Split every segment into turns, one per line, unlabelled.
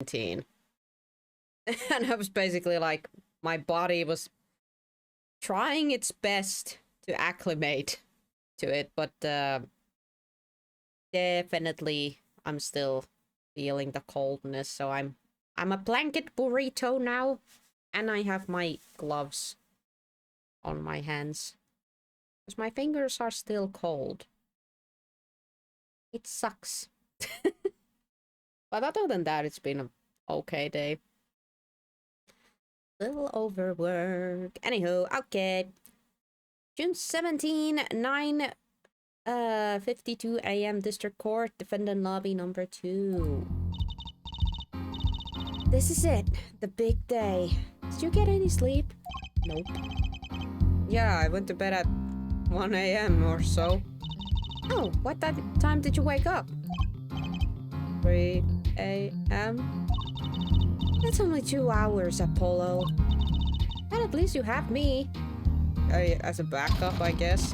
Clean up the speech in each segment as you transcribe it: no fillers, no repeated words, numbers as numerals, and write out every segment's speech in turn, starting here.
17. And I was basically like, my body was trying its best to acclimate to it, but definitely I'm still feeling the coldness, so I'm a blanket burrito now, and I have my gloves on my hands because my fingers are still cold. It sucks. But other than that, it's been an okay day. Little overwork. Anywho, okay. June 17, 9:52 a.m. District Court, Defendant Lobby number 2. This is it, the big day. Did you get any sleep? Nope. Yeah, I went to bed at 1 a.m. or so. Oh, what time did you wake up? 3 a.m. That's only 2 hours, Apollo. And at least you have me. As a backup, I guess.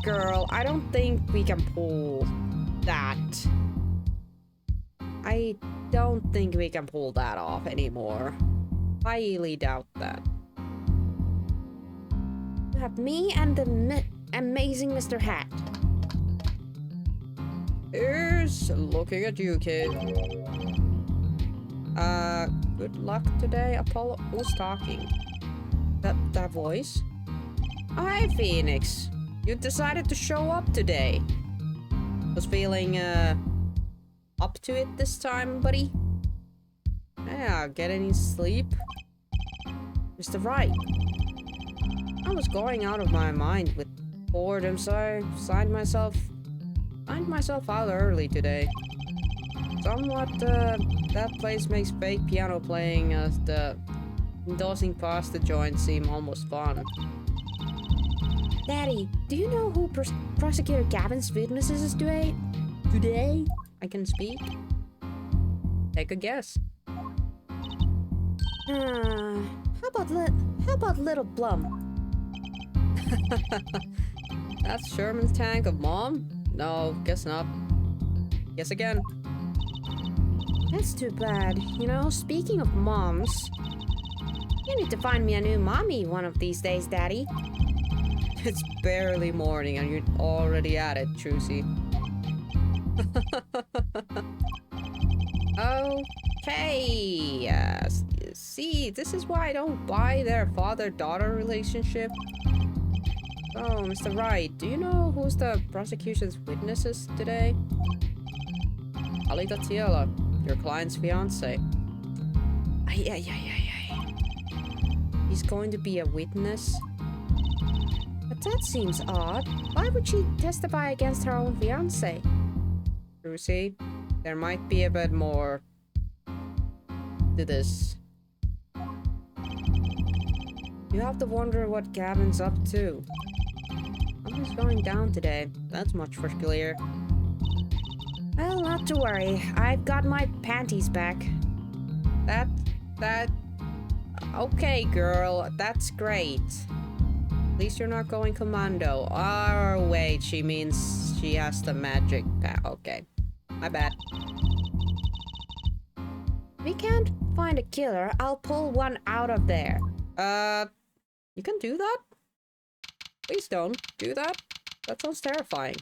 Girl, I don't think we can pull that. I don't think we can pull that off anymore. Highly doubt that. You have me and the amazing Mr. Hat. Here's looking at you, kid. Good luck today, Apollo. Who's talking? That voice? Oh, hey, Phoenix. You decided to show up today. Was feeling, up to it this time, buddy? Yeah, get any sleep? Mr. Wright. I was going out of my mind with boredom, so I signed myself out early today. Somewhat, that place makes fake piano playing the endorsing pasta joint seem almost fun. Daddy, do you know who Prosecutor Gavin's witnesses is today? Today? I can speak? Take a guess. How about Little Plum? That's Sherman's tank of Mom? No, guess not. Guess again. That's too bad. You know, speaking of moms, you need to find me a new mommy one of these days, Daddy. It's barely morning and you're already at it, Trucy. Okay. See, this is why I don't buy their father-daughter relationship. Oh, Mr. Wright, do you know who's the prosecution's witnesses today? Ali Tatiela, your client's fiance. He's going to be a witness? But that seems odd. Why would she testify against her own fiance? Lucy, there might be a bit more to this. You have to wonder what Gavin's up to. Something's going down today. That's much for clear. Well, not to worry. I've got my panties back. Okay, girl. That's great. At least you're not going commando. Oh, wait. She means she has the magic. Okay. My bad. If we can't find a killer, I'll pull one out of there. You can do that? Please don't do that. That sounds terrifying.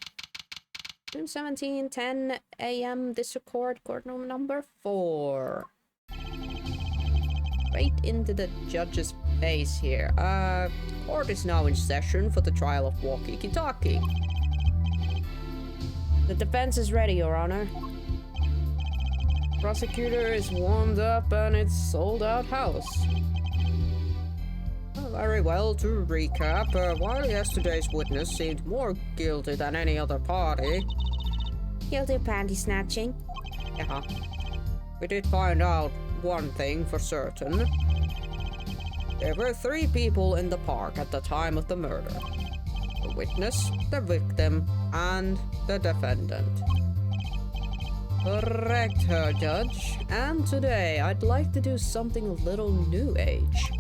June 17, 10 a.m. District Court, court room number 4. Right into the judge's face here. Court is now in session for the trial of Wocky, Kitaki. The defense is ready, Your Honor. Prosecutor is warmed up and it's sold-out house. Very well, to recap, while yesterday's witness seemed more guilty than any other party. Guilty of panty snatching? Yeah. We did find out one thing for certain. There were 3 people in the park at the time of the murder. The witness, the victim, and the defendant. Correct, her judge. And today, I'd like to do something a little new age.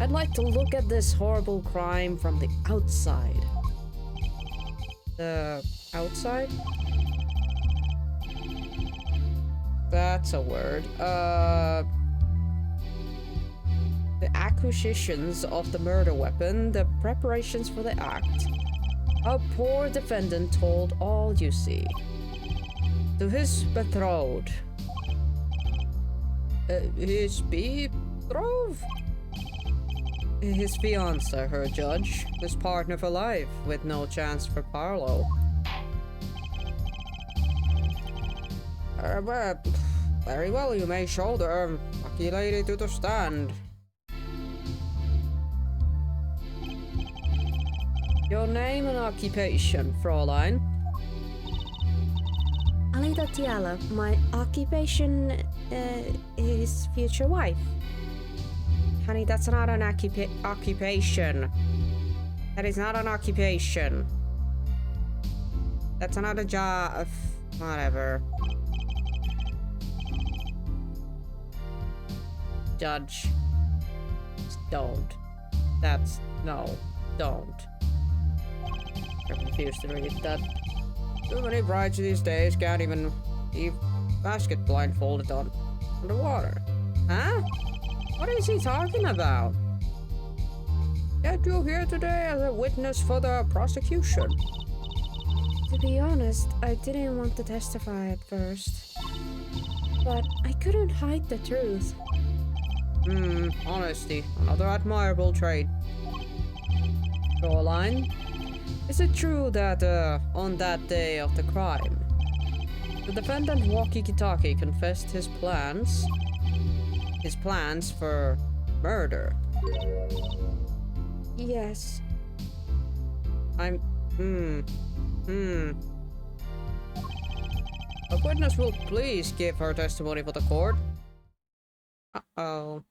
I'd like to look at this horrible crime from the outside. The outside? That's a word. The acquisitions of the murder weapon, the preparations for the act. A poor defendant told all you see. To his betrothed. His betrothed? His fiancé, her judge. His partner for life, with no chance for parlo. Very well, you may shoulder lucky lady to the stand. Your name and occupation, Fräulein?
Alida Tiala, my occupation is future wife.
Honey, that's not an occupation. That is not an occupation. That's not a job. Whatever. Judge. Just don't. That's... no. Don't. I refuse to read that. Too many brides these days can't even leave basket blindfolded on underwater. Huh? What is he talking about? Get you here today as a witness for the prosecution.
To be honest, I didn't want to testify at first. But I couldn't hide the truth.
Honesty. Another admirable trait. Fräulein, is it true that, on that day of the crime, the defendant Wocky Kitaki confessed his plans for murder?
Yes.
A witness will please give her testimony for the court. Uh-oh.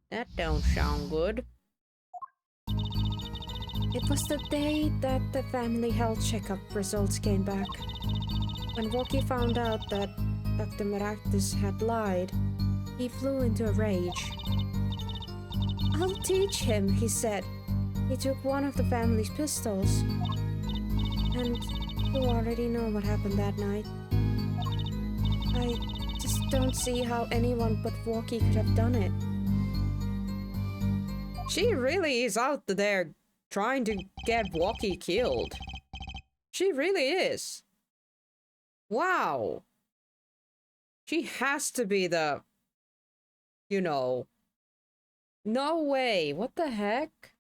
That don't sound good.
It was the day that the family health checkup results came back. When Wocky found out that Dr. Renotus had lied, he flew into a rage. I'll teach him, he said. He took one of the family's pistols. And you already know what happened that night. I just don't see how anyone but Wocky could have done it.
She really is out there trying to get Wocky killed. She really is. Wow. She has to be the... you know... No way. What the heck?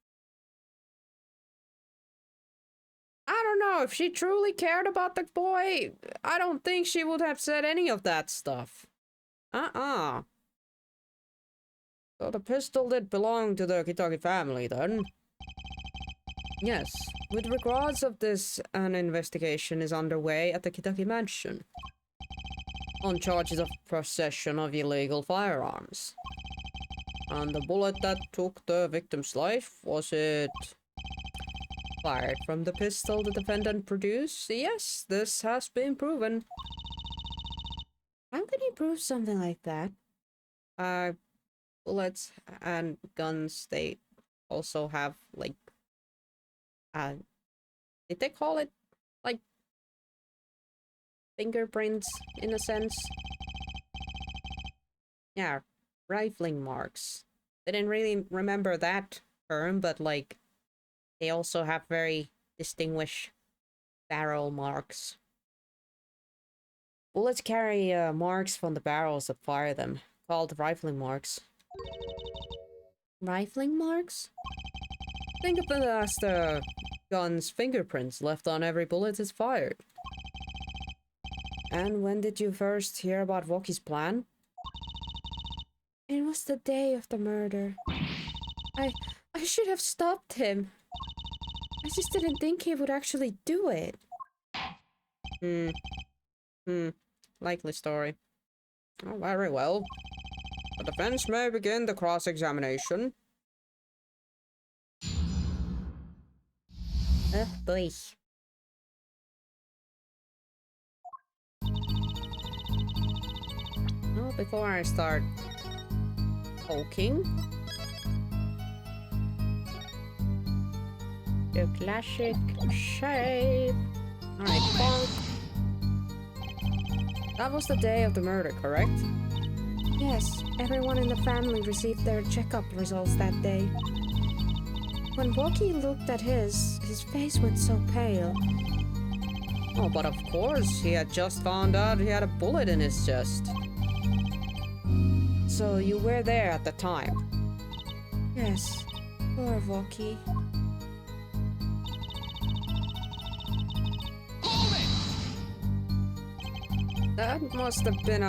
I don't know. If she truly cared about the boy, I don't think she would have said any of that stuff. So the pistol did belong to the Kitaki family, then? Yes. With regards of this, an investigation is underway at the Kitaki mansion on charges of possession of illegal firearms. And the bullet that took the victim's life, was it fired from the pistol the defendant produced? Yes, this has been proven.
How can you prove something like that?
Bullets and guns, they also have, like, did they call it, like, fingerprints, in a sense? Yeah, rifling marks. I didn't really remember that term, but, like, they also have very distinguished barrel marks. Bullets carry marks from the barrels that fire them, called rifling marks.
Rifling marks?
Think of it as the gun's fingerprints left on every bullet is fired. And when did you first hear about Wocky's plan?
It was the day of the murder. I should have stopped him. I just didn't think he would actually do it.
Likely story. Oh, very well. The defense may begin the cross-examination. Oh boy. Well, before I start poking, the classic shave. Alright, bonk. That was the day of the murder, correct?
Yes, everyone in the family received their checkup results that day. When Wocky looked at his face went so pale.
Oh, but of course, he had just found out he had a bullet in his chest. So you were there at the time?
Yes, poor Wocky.
That must have been,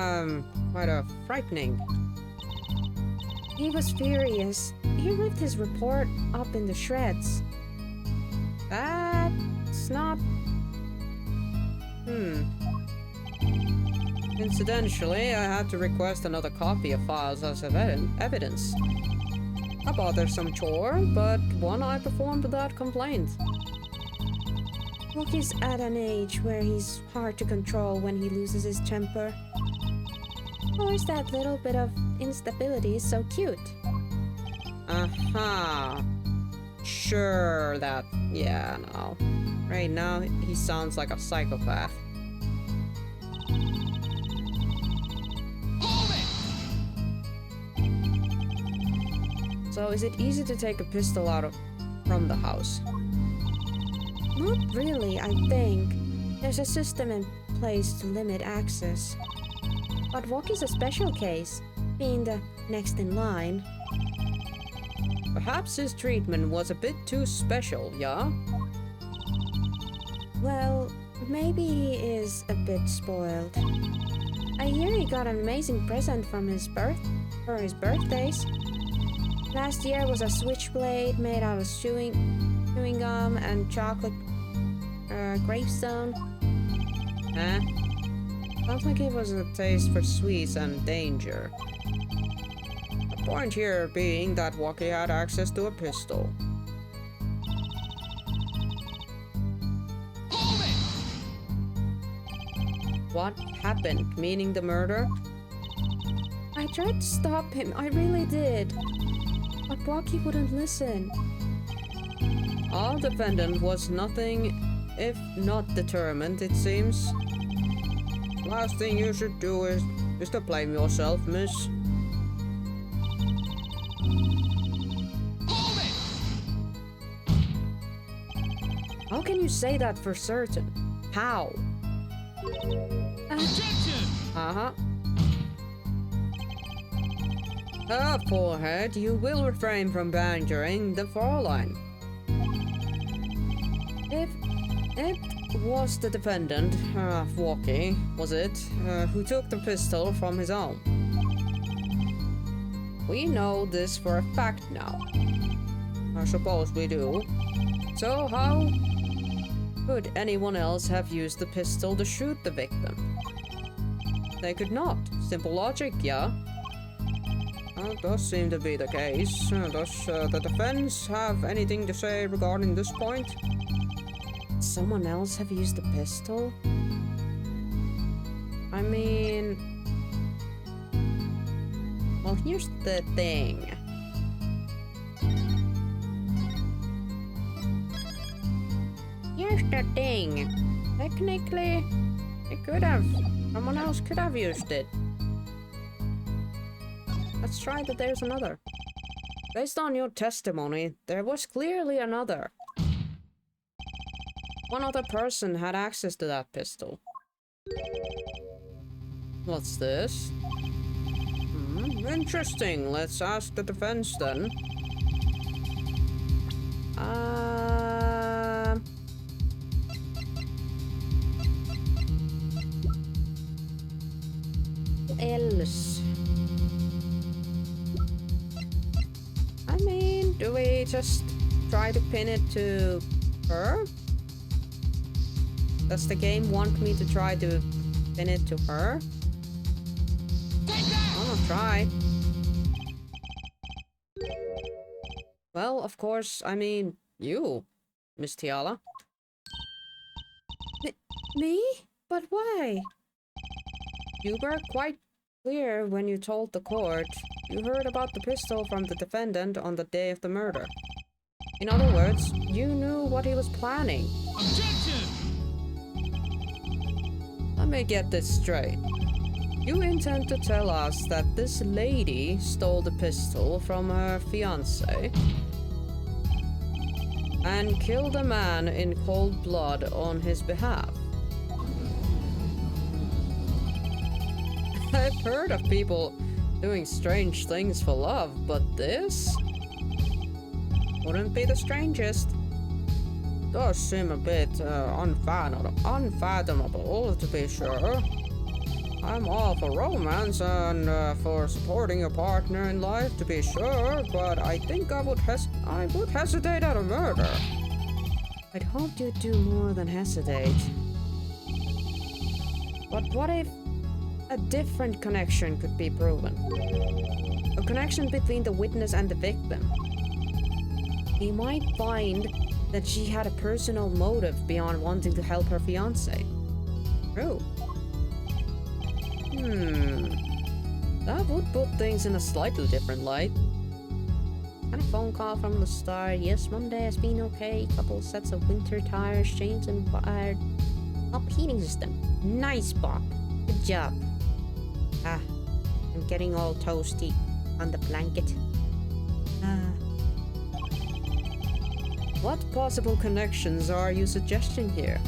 quite frightening.
He was furious. He ripped his report up into shreds.
That's not... Incidentally, I had to request another copy of files as evidence. A bothersome chore, but one I performed without complaint.
Wocky's at an age where he's hard to control when he loses his temper. Of course, that little bit of instability is so cute.
Sure, that... yeah, no. Right now, he sounds like a psychopath. So, is it easy to take a pistol from the house?
Not really, I think. There's a system in place to limit access. But Wocky's a special case, being the next in line.
Perhaps his treatment was a bit too special, yeah?
Well, maybe he is a bit spoiled. I hear he got an amazing present for his birthdays. Last year was a switchblade made out of chewing gum and chocolate gravestone.
Huh? Sounds like it was a taste for sweets and danger. The point here being that Wocky had access to a pistol. What happened? Meaning the murder?
I tried to stop him, I really did. But Wocky wouldn't listen.
Our defendant was nothing if not determined, it seems. Last thing you should do is to blame yourself, miss. How can you say that for certain? How? Uh-huh. Forehead, you will refrain from badgering the Fraulein. If it was the defendant, Wocky, was it, who took the pistol from his own? We know this for a fact now. I suppose we do. So how could anyone else have used the pistol to shoot the victim? They could not. Simple logic, yeah? That does seem to be the case. Does the defense have anything to say regarding this point? Someone else have used the pistol? I mean... well, here's the thing. Here's the thing. Technically, someone else could have used it. Let's try that there's another. Based on your testimony, there was clearly another. One other person had access to that pistol. What's this? Interesting. Let's ask the defense then. Else. I mean, do we just try to pin it to her? Does the game want me to try to pin it to her? I'll try. Well, of course, I mean, you, Miss Tiala.
Me? But why?
You were quite clear when you told the court you heard about the pistol from the defendant on the day of the murder. In other words, you knew what he was planning.
Objection!
Let Let me get this straight. You intend to tell us that this lady stole the pistol from her fiancé and killed a man in cold blood on his behalf? I've heard of people doing strange things for love, but this wouldn't be the strangest. Does seem a bit unfathomable, to be sure. I'm all for romance and for supporting your partner in life, to be sure, but I think I would hesitate at a murder.
I'd hope you'd do more than hesitate.
But what if a different connection could be proven? A connection between the witness and the victim.
We might find that she had a personal motive beyond wanting to help her fiancé.
True. That would put things in a slightly different light.
Had a phone call from the start. Yes, Monday has been okay. Couple sets of winter tires, chains and wired up heating system. Nice, Bob. Good job. I'm getting all toasty on the blanket.
What possible connections are you suggesting here?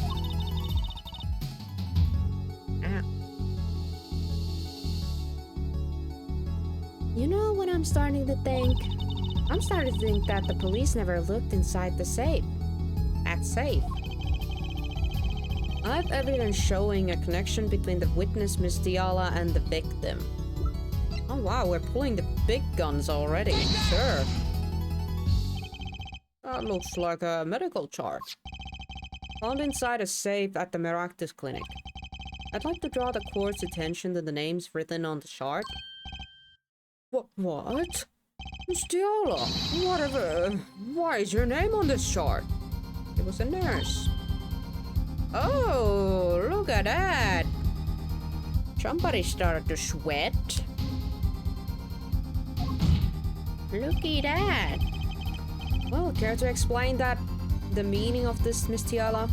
You know what I'm starting to think? I'm starting to think that the police never looked inside the safe. That safe.
I have evidence showing a connection between the witness, Miss Diala, and the victim. Oh wow, we're pulling the big guns already. Sure. That looks like a medical chart. Found inside a safe at the Renotus clinic. I'd like to draw the court's attention to the names written on the chart. What? Miss Diala, why is your name on this chart? It was a nurse. Oh, look at that. Somebody started to sweat. Look at that. Well, care to explain the meaning of this, Miss Diala?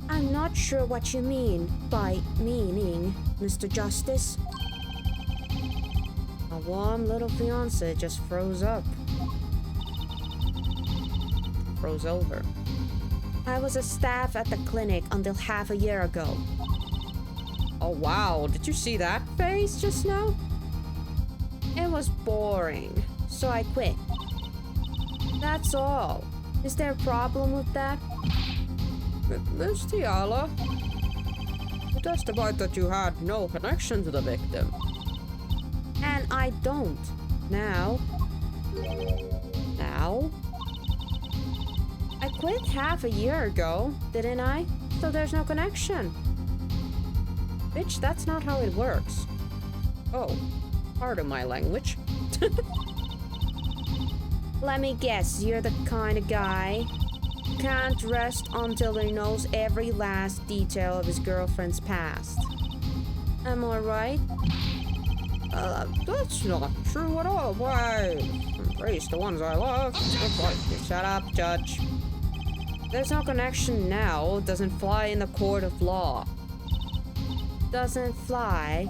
I'm not sure what you mean by meaning, Mr. Justice.
A warm little fiancé just froze up. Froze over.
I was a staff at the clinic until half a year ago.
Oh wow, did you see that face just now?
It was boring, so I quit. That's all. Is there a problem with that?
Miss Diala, you testified that you had no connection to the victim.
And I don't.
Now?
I quit half a year ago, didn't I? So there's no connection.
Bitch, that's not how it works. Oh, pardon my language.
Let me guess, you're the kind of guy who can't rest until he knows every last detail of his girlfriend's past. Am I right?
That's not true at all. Why? Embrace the ones I love.
Shut up, Judge. There's no connection now. Doesn't fly in the court of law. Doesn't fly?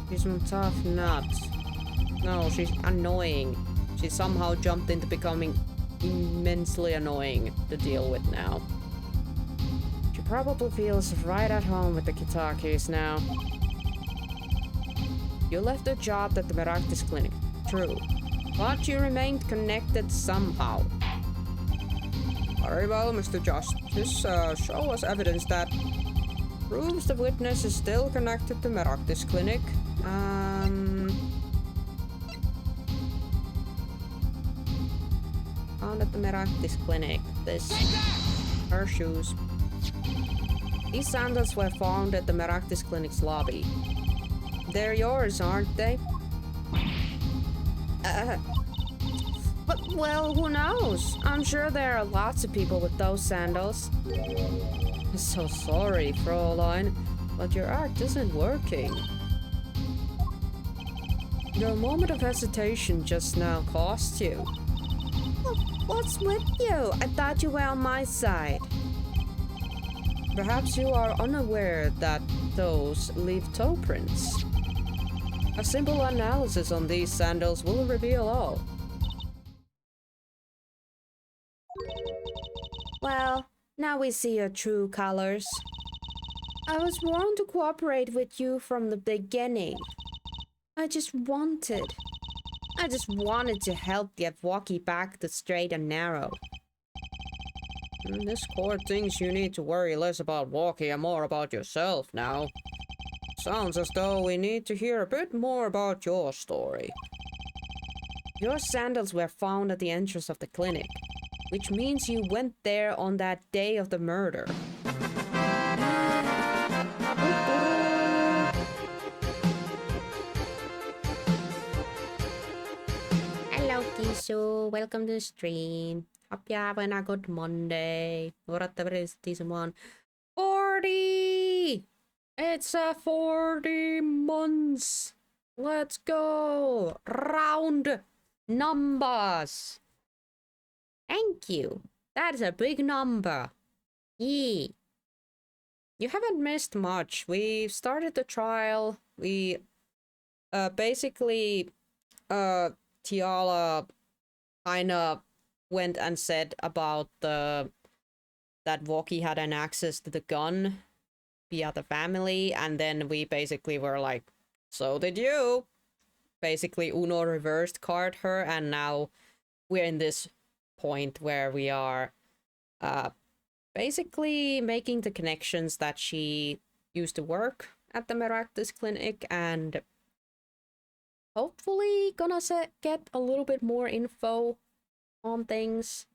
She's one tough nut. No, she's annoying. She somehow jumped into becoming immensely annoying to deal with now. She probably feels right at home with the Kitakis now. You left your job at the Renotus clinic. True. But you remained connected somehow. Very well, Mr. Justice. Show us evidence that proves the witness is still connected to Renotus clinic. Found at the Renotus clinic. Her shoes. These sandals were found at the Renotus clinic's lobby. They're yours, aren't they?
But, well, who knows? I'm sure there are lots of people with those sandals.
I'm so sorry, Fräulein, but your act isn't working. Your moment of hesitation just now cost you.
What's with you? I thought you were on my side.
Perhaps you are unaware that those leave toe prints. A simple analysis on these sandals will reveal all.
Well, now we see your true colors. I was born to cooperate with you from the beginning. I just wanted to help get Wocky back to straight and narrow.
This court thinks you need to worry less about Wocky and more about yourself now. Sounds as though we need to hear a bit more about your story. Your sandals were found at the entrance of the clinic, which means you went there on that day of the murder.
Hello, Kisu. Welcome to the stream. Hope you're having a good Monday. Whatever it is, this one.
40! It's a 40 months. Let's go. Round numbers.
Thank you. That is a big number. Yeah.
You haven't missed much. We started the trial. We basically Tiala kind of went and said about that Wocky had an access to the gun via the family, and then we basically were like, so did you. Basically Uno reversed card her, and now we're in this point where we are basically making the connections that she used to work at the Renotus clinic, and hopefully gonna get a little bit more info on things.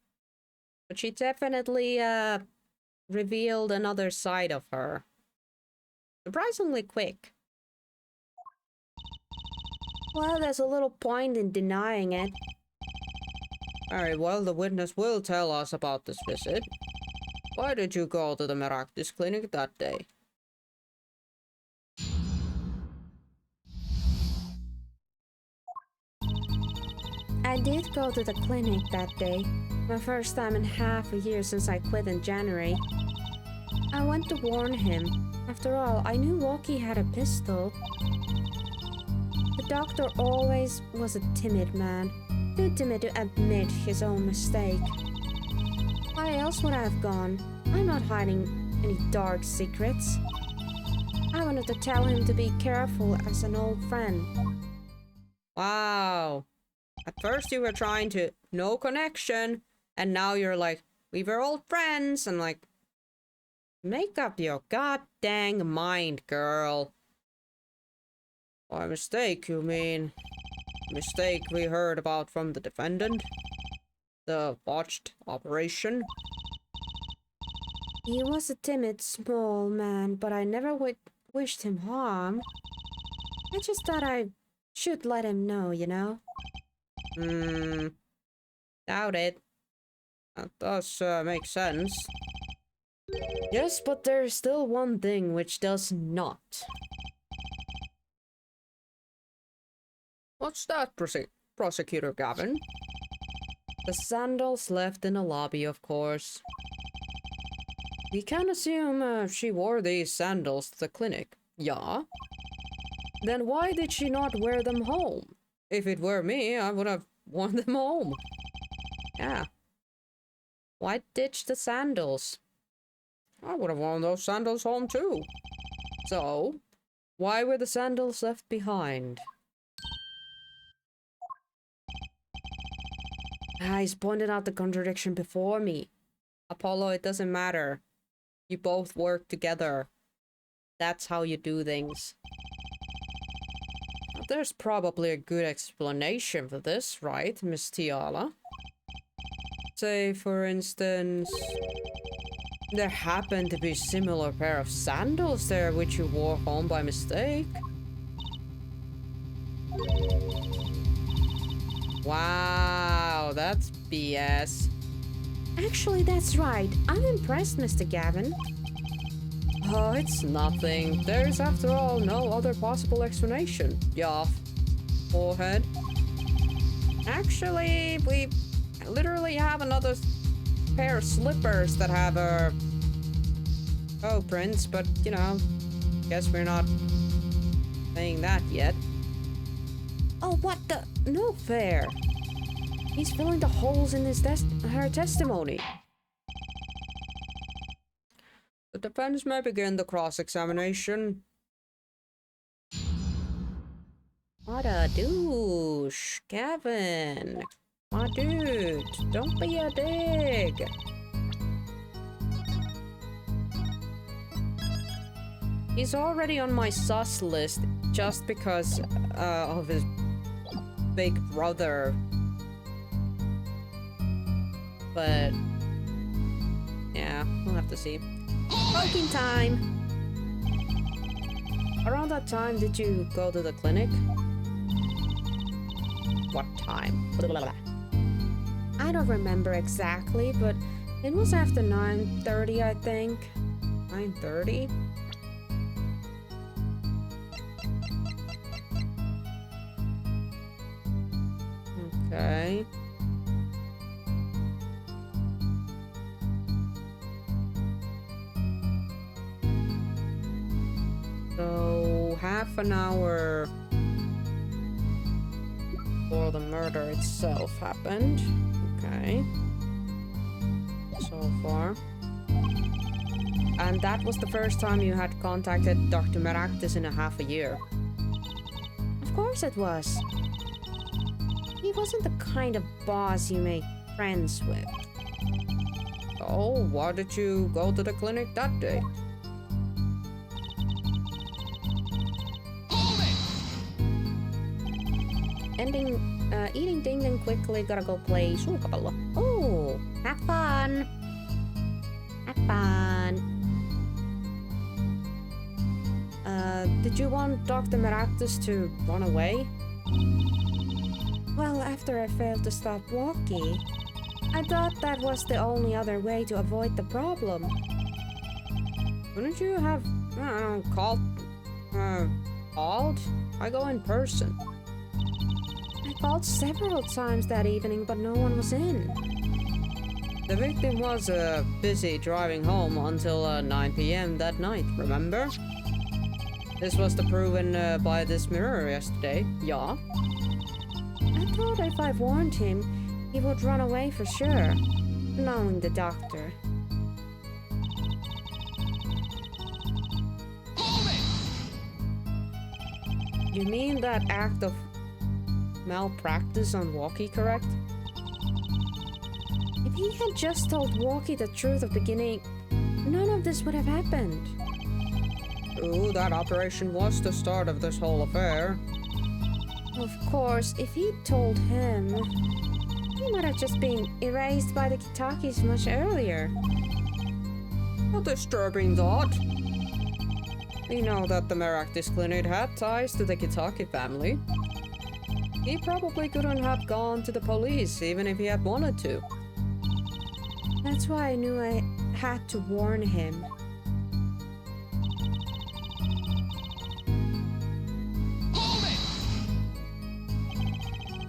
But she definitely revealed another side of her. Surprisingly quick.
Well, there's a little point in denying it.
Alright, well, the witness will tell us about this visit. Why did you go to the Renotus clinic that day?
I did go to the clinic that day. My first time in half a year since I quit in January. I went to warn him. After all, I knew Wocky had a pistol. The doctor always was a timid man. Too timid to admit his own mistake. Why else would I have gone? I'm not hiding any dark secrets. I wanted to tell him to be careful as an old friend.
Wow. At first you were trying to no connection, and now you're like, we were old friends, and like, make up your goddamn mind, girl. By mistake, you mean? Mistake we heard about from the defendant? The botched operation?
He was a timid, small man, but I never wished him harm. I just thought I should let him know, you know?
Doubt it. That does make sense. Yes, but there's still one thing which does not. What's that, Prosecutor Gavin? The sandals left in the lobby, of course. We can assume she wore these sandals to the clinic. Yeah? Then why did she not wear them home? If it were me, I would have worn them home. Yeah. Why ditch the sandals? I would have worn those sandals home too. So, why were the sandals left behind? He's pointed out the contradiction before me. Apollo, it doesn't matter. You both work together. That's how you do things. There's probably a good explanation for this, right, Miss Tiala? Say, for instance, there happened to be a similar pair of sandals there which you wore home by mistake. Wow, that's BS.
Actually, that's right. I'm impressed, Mr. Gavin.
Oh, it's nothing. There's, after all, no other possible explanation. Yaff. Forehead. Actually, we literally have another pair of slippers that have a Oh, Prince, but you know, guess we're not saying that yet. Oh, what the? No fair. He's filling the holes in her testimony. The defense may begin the cross-examination. What a douche, Kevin. My dude, don't be a dick. He's already on my sus list just because of his big brother. But yeah, we'll have to see. Poking time! Around that time, did you go to the clinic? What time? Blah, blah, blah.
I don't remember exactly, but it was after 9:30, I think.
9:30? Okay. So, half an hour before the murder itself happened. Okay. So far. And that was the first time you had contacted Dr. Meraktis in a half a year.
Of course it was. He wasn't the kind of boss you make friends with.
Oh, why did you go to the clinic that day?
Eating Ding Ding quickly, gotta go play sulkapallo. Oh, have fun! Have fun!
Did you want Dr. Meraktis to run away?
Well, after I failed to stop Wocky, I thought that was the only other way to avoid the problem.
Wouldn't you have, called? I go in person.
I called several times that evening, but no one was in.
The victim was busy driving home until 9 p.m. that night, remember? This was proven by this mirror yesterday, yeah?
I thought if I warned him, he would run away for sure, knowing the doctor.
You mean that act of malpractice on Wocky, correct?
If he had just told Wocky the truth at the beginning, none of this would have happened.
Ooh, that operation was the start of this whole affair.
Of course, if he'd told him, he might have just been erased by the Kitakis much earlier.
A disturbing thought. We know that the Meraktis clinic had ties to the Kitaki family. He probably couldn't have gone to the police even if he had wanted to.
That's why I knew I had to warn him.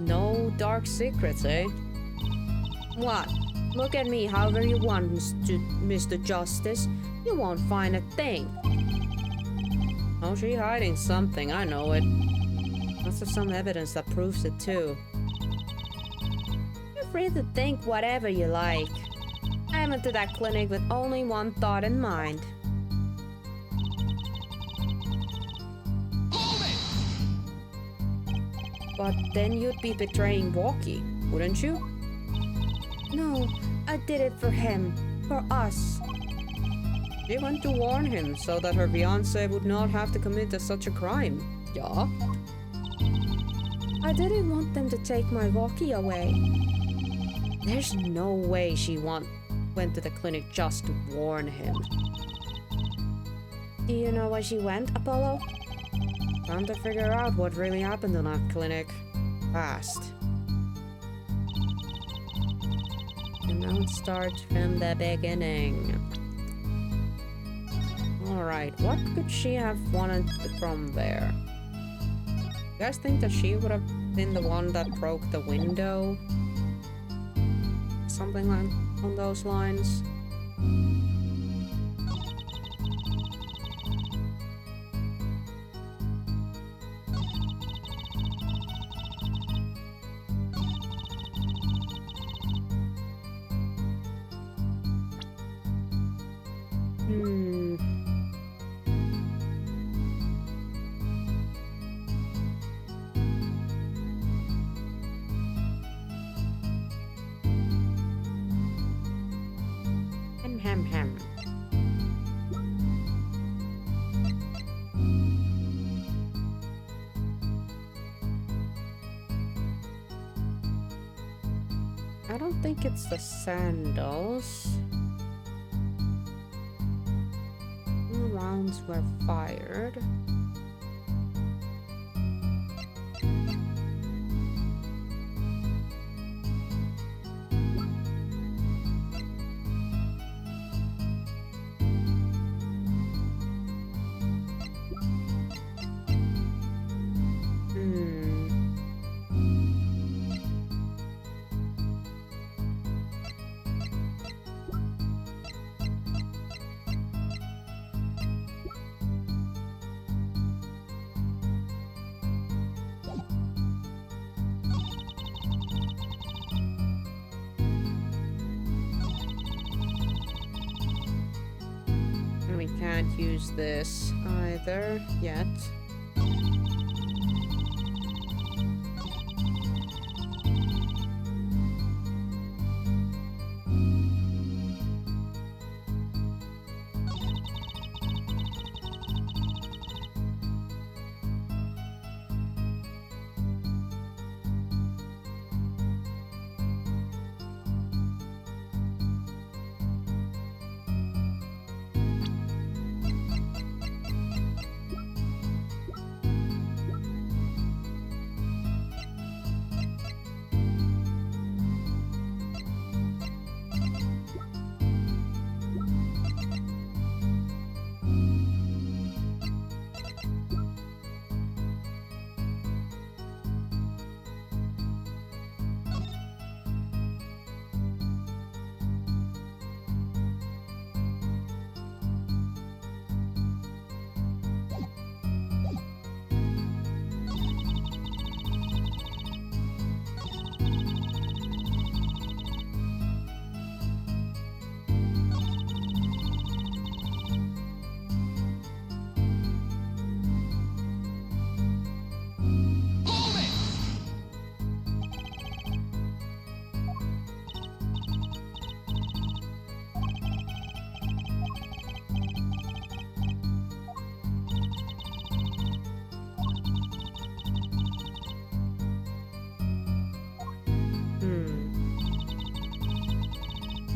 No dark secrets, eh?
What? Look at me however you want, Mr. Justice. You won't find a thing.
Oh, she's hiding something, I know it. Must have some evidence that proves it too.
You're free to think whatever you like. I went to that clinic with only one thought in mind.
But then you'd be betraying Wocky, wouldn't you?
No, I did it for him. For us.
She went to warn him so that her fiancé would not have to commit such a crime. Yeah?
I didn't want them to take my Wocky away.
There's no way she went to the clinic just to warn him.
Do you know why she went, Apollo?
Time to figure out what really happened in that clinic. Fast. And now it starts from the beginning. Alright, what could she have wanted from there? You guys think that she would have been the one that broke the window? Something like on those lines? I don't think it's the sandals. 2 rounds were fired. We can't use this either yet.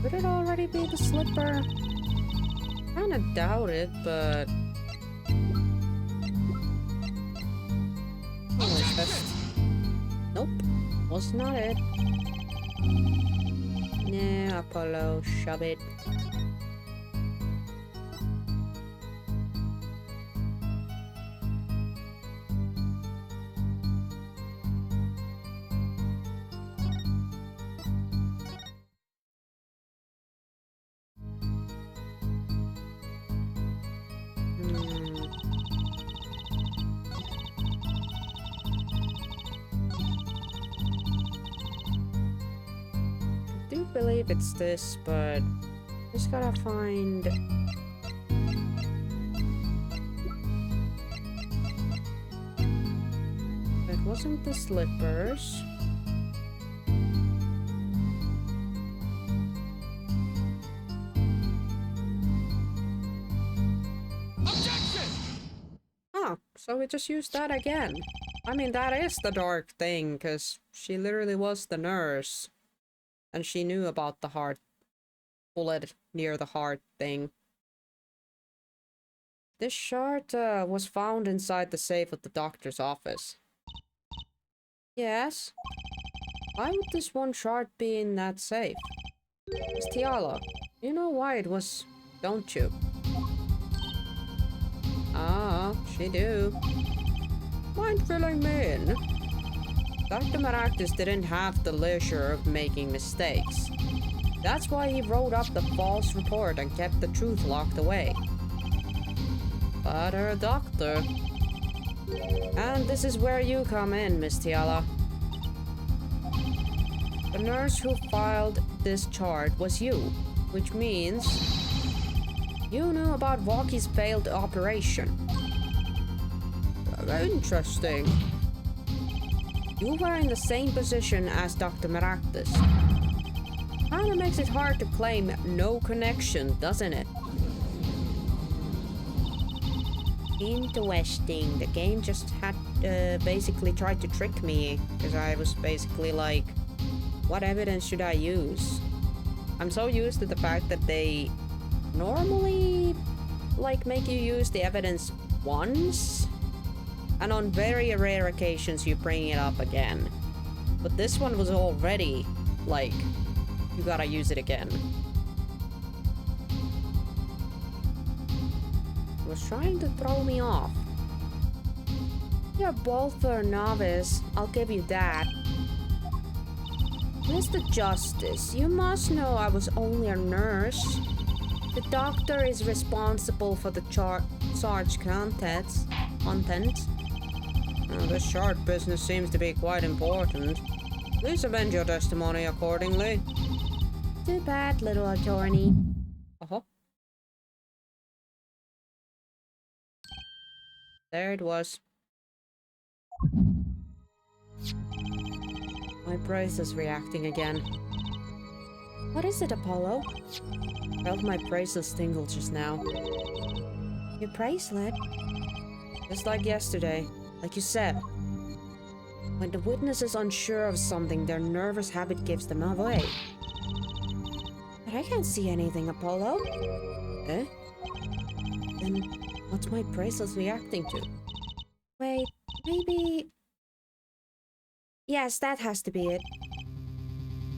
Could it already be the slipper? Kinda doubt it, but... Always best. Nope, was not it. No, Apollo, shove it. I believe it's this, but just gotta find... It wasn't the slippers.
Objection!
Oh, so we just used that again. I mean, that is the dark thing, because she literally was the nurse. And she knew about the heart bullet near the heart thing. This shard was found inside the safe at the doctor's office. Yes? Why would this one shard be in that safe? Miss Tiala, you know why it was, don't you? Ah, she do. Mind filling me in? Dr. Maractus didn't have the leisure of making mistakes. That's why he wrote up the false report and kept the truth locked away. But her doctor... And this is where you come in, Miss Tiala. The nurse who filed this chart was you, which means... you knew about Wocky's failed operation. Interesting. You were in the same position as Dr. Maractus. Kinda makes it hard to claim no connection, doesn't it? Interesting. The game just had basically tried to trick me, because I was basically like, what evidence should I use? I'm so used to the fact that they normally like make you use the evidence once, and on very rare occasions you bring it up again. But this one was already like, you gotta use it again. It was trying to throw me off. You're bold for a novice, I'll give you that. Mr. Justice, you must know I was only a nurse. The doctor is responsible for the charge contents. This chart business seems to be quite important. Please amend your testimony accordingly.
Too bad, little attorney.
Uh-huh. There it was. My brace is reacting again.
What is it, Apollo?
Felt my bracelets tingle just now.
Your bracelet?
Just like yesterday. Like you said. When the witness is unsure of something, their nervous habit gives them away.
But I can't see anything, Apollo.
Eh? Then what's my bracelets reacting to?
Wait, maybe... Yes, that has to be it.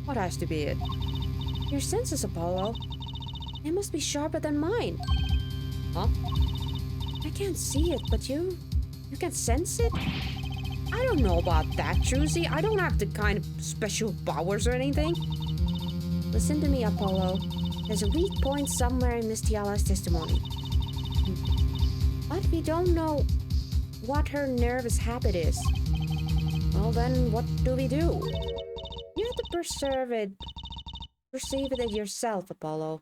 What has to be it?
Your senses, Apollo. They must be sharper than mine.
Huh?
I can't see it, but you can sense it?
I don't know about that, Juicy. I don't have the kind of special powers or anything.
Listen to me, Apollo. There's a weak point somewhere in Miss Tiala's testimony. But we don't know what her nervous habit is.
Well then, what do we do?
You have to perceive it yourself, Apollo.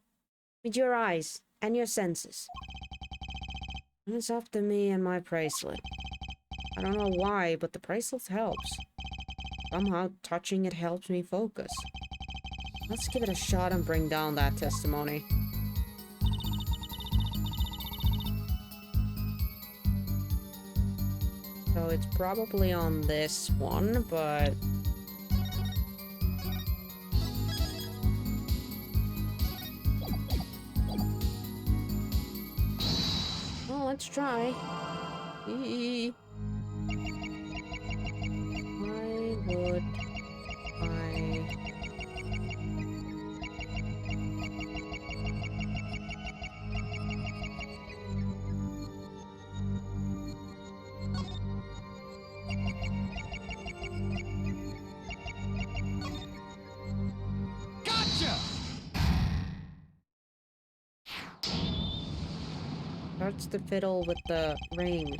With your eyes and your senses.
It's up to me and my bracelet. I don't know why, but the bracelet helps. Somehow touching it helps me focus. Let's give it a shot and bring down that testimony. So it's probably on this one, but... well, let's try. Why would I... starts to fiddle with the ring.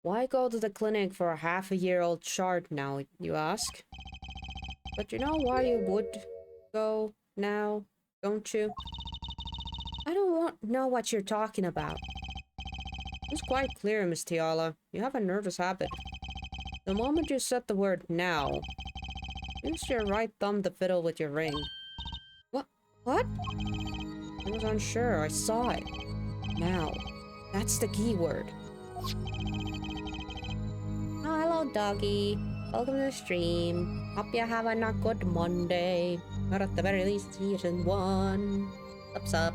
Why go to the clinic for a half-a-year-old shard now, you ask? But you know why you would go now, don't you?
I don't know what you're talking about.
It's quite clear, Miss Tiala. You have a nervous habit. The moment you said the word now, use your right thumb to fiddle with your ring.
What?
I was unsure. I saw it. Now. That's the key word.
Oh, hello, doggy. Welcome to the stream. Hope you're having a good Monday. Or at the very least, season 1. Sup?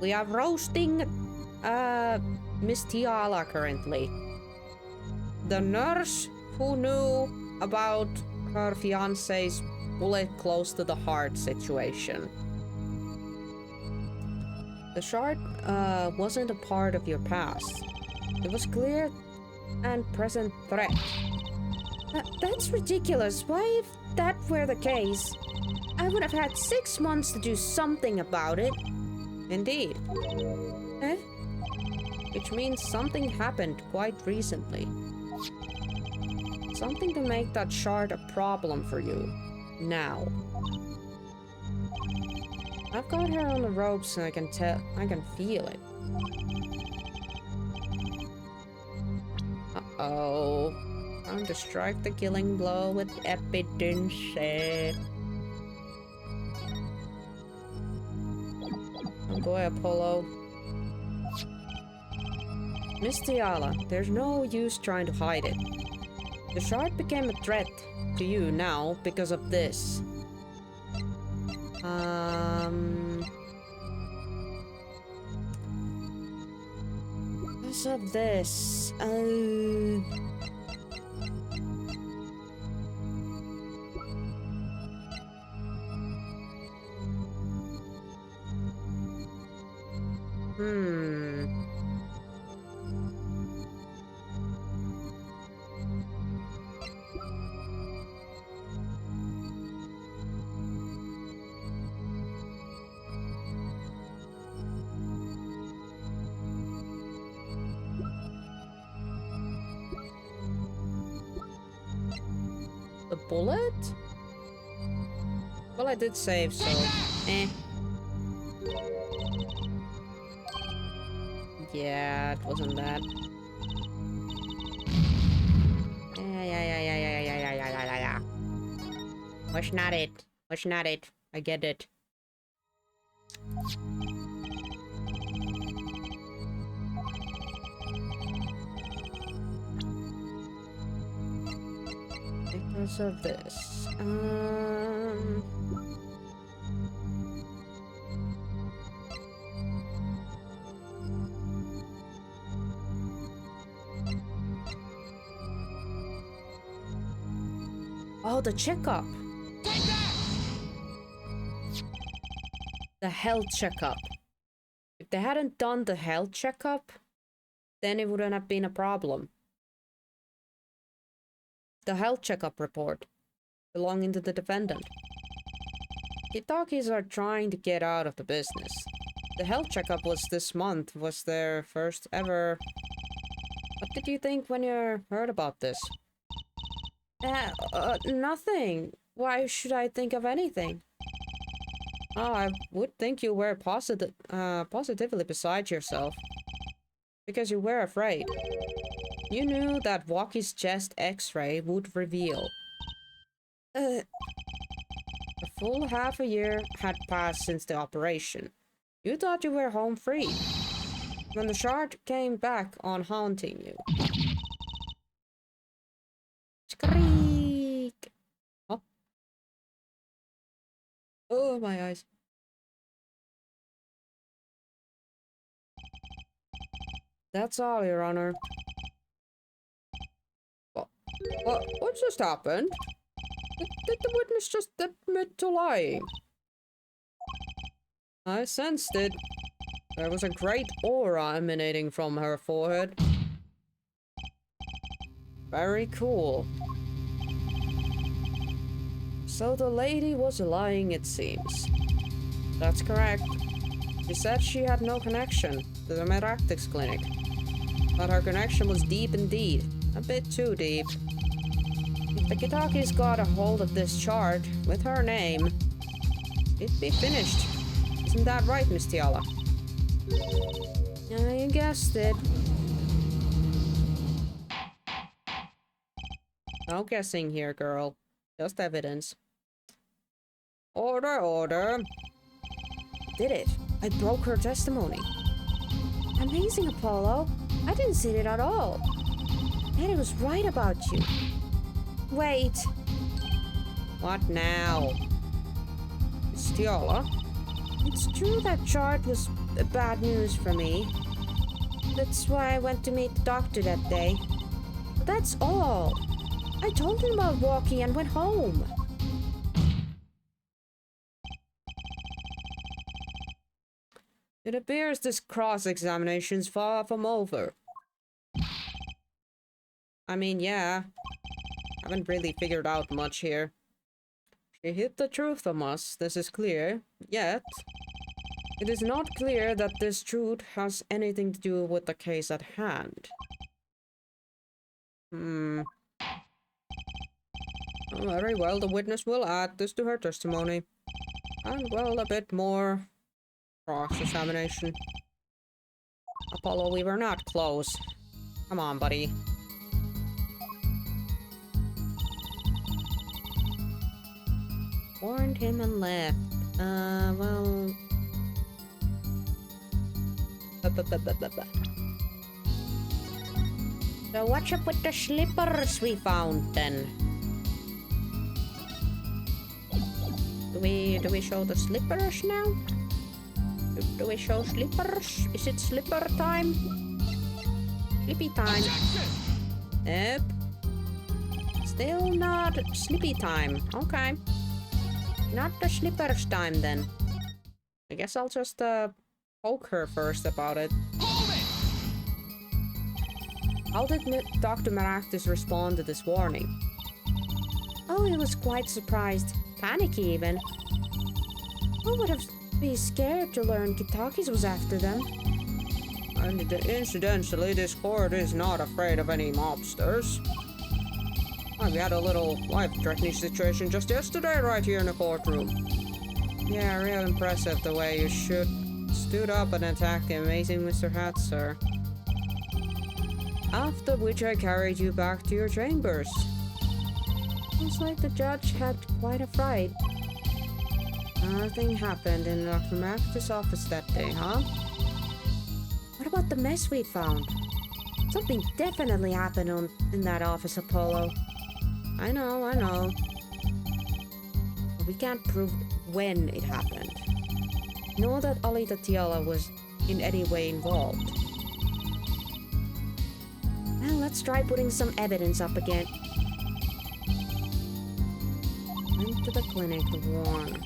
We are roasting Miss Tiala currently. The nurse who knew about her fiance's bullet close to the heart situation. The shard wasn't a part of your past. It was clear and present threat.
That's ridiculous. Why, if that were the case, I would have had 6 months to do something about it.
Indeed.
Eh?
Which means something happened quite recently. Something to make that shard a problem for you. Now. I've got her on the ropes and I can feel it. Uh-oh. Time to strike the killing blow with evidence. Go ahead, Apollo. Miss Tiala, there's no use trying to hide it. The shard became a threat to you now because of this. Because of this. The bullet? Well, I did save, so eh. Yeah, it wasn't that. Yeah. Was not it. Was not it. I get it. Because of this. Oh, the checkup. The health checkup. If they hadn't done the health checkup, then it wouldn't have been a problem. The health checkup report belonging to the defendant. Kitakis are trying to get out of the business. The health checkup was this month, was their first ever. What did you think when you heard about this? Nothing. Why should I think of anything? Oh, I would think you were positively beside yourself. Because you were afraid. You knew that Wocky's chest x-ray would reveal. A full half a year had passed since the operation. You thought you were home free. When the shard came back on haunting you. Skreek! Oh. Oh, my eyes. That's all, Your Honor. What just happened? Did the witness just admit to lying? I sensed it. There was a great aura emanating from her forehead. Very cool. So the lady was lying, it seems. That's correct. She said she had no connection to the Meractix clinic. But her connection was deep indeed. A bit too deep. If the Kitaki's got a hold of this chart with her name, it'd be finished. Isn't that right, Miss Tiala? Yeah, you guessed it. No guessing here, girl. Just evidence. Order, order.
Did it. I broke her testimony. Amazing, Apollo. I didn't see it at all. Daddy was right about you. Wait.
What now? Miss Tiala?
It's true that chart was bad news for me. That's why I went to meet the doctor that day. But that's all. I told him about Wocky and went home.
It appears this cross-examination's far from over. I mean, yeah. Haven't really figured out much here. She hid the truth from us, this is clear. Yet, it is not clear that this truth has anything to do with the case at hand. Oh, very well, the witness will add this to her testimony. And, well, a bit more cross-examination. Apollo, we were not close. Come on, buddy. Warned him and left. Well... So what's up with the slippers we found then? Do we show the slippers now? Do we show slippers? Is it slipper time? Slippy time. Nope. Still not slippy time. Okay. Not the slippers time then. I guess I'll just poke her first about it. How did Dr. Maractus respond to this warning?
Oh, he was quite surprised. Panicky even. Who would have been scared to learn Kitakis was after them?
And incidentally, this court is not afraid of any mobsters. We had a little life-threatening situation just yesterday right here in the courtroom. Yeah, real impressive the way you stood up and attacked the amazing Mr. Hat, sir. After which I carried you back to your chambers.
Looks like the judge had quite a fright.
Nothing happened in Dr. Maractus' office that day, huh?
What about the mess we found? Something definitely happened in that office, Apollo.
I know.
But we can't prove when it happened.
Nor that Alita Tiala was in any way involved.
Well, let's try putting some evidence up again.
Went to the clinic to warn.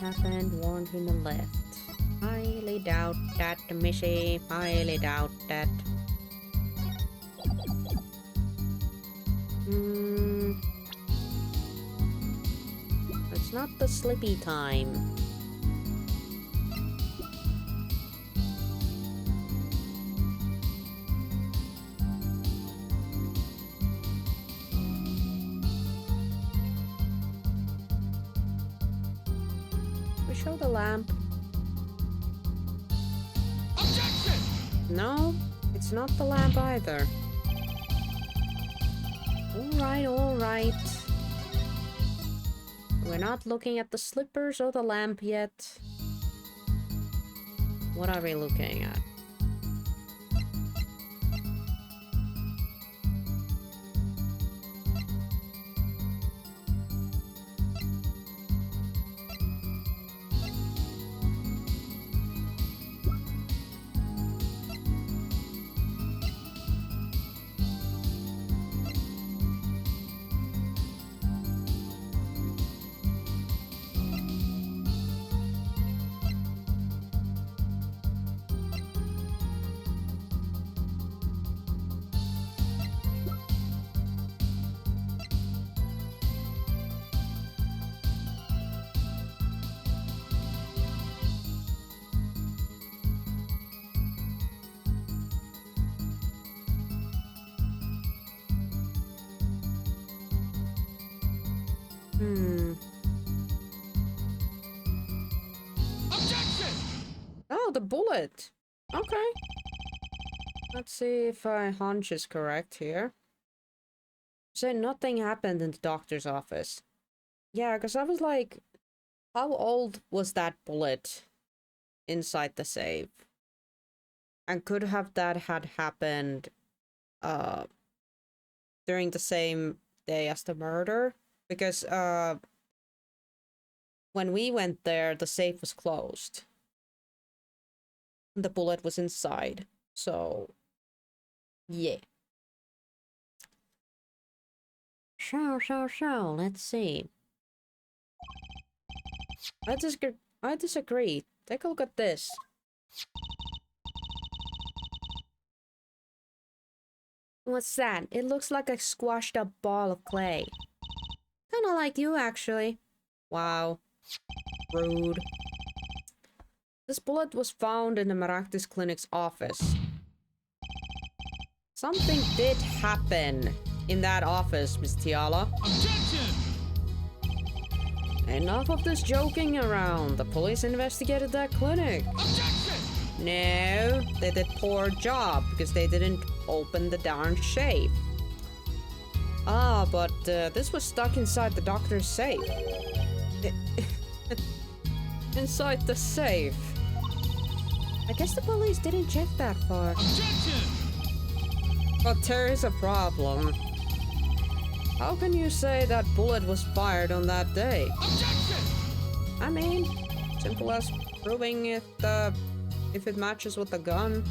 Happened, warned him and left. Highly doubt that, Missy. Highly doubt that. It's not the slippy time. Show the lamp.
Objection!
No, it's not the lamp either. Alright. We're not looking at the slippers or the lamp yet. What are we looking at?
Objection!
Oh, the bullet. Okay. Let's see if my hunch is correct here. So nothing happened in the doctor's office. Yeah, because I was like, how old was that bullet inside the safe? And could have that had happened during the same day as the murder? Because when we went there, the safe was closed. The bullet was inside. So, yeah. So, let's see. I disagree. Take a look at this.
What's that? It looks like a squashed up ball of clay. Kinda like you, actually.
Wow. Rude. This bullet was found in the Maractus Clinic's office. Something did happen in that office, Miss Tiala.
Objection!
Enough of this joking around. The police investigated that clinic.
Objection!
No, they did poor job because they didn't open the darn safe. Ah, but this was stuck inside the doctor's safe. Inside the safe.
I guess the police didn't check that far.
Objection!
But there is a problem. How can you say that bullet was fired on that day?
Objection!
I mean, simple as proving it, if it matches with the gun.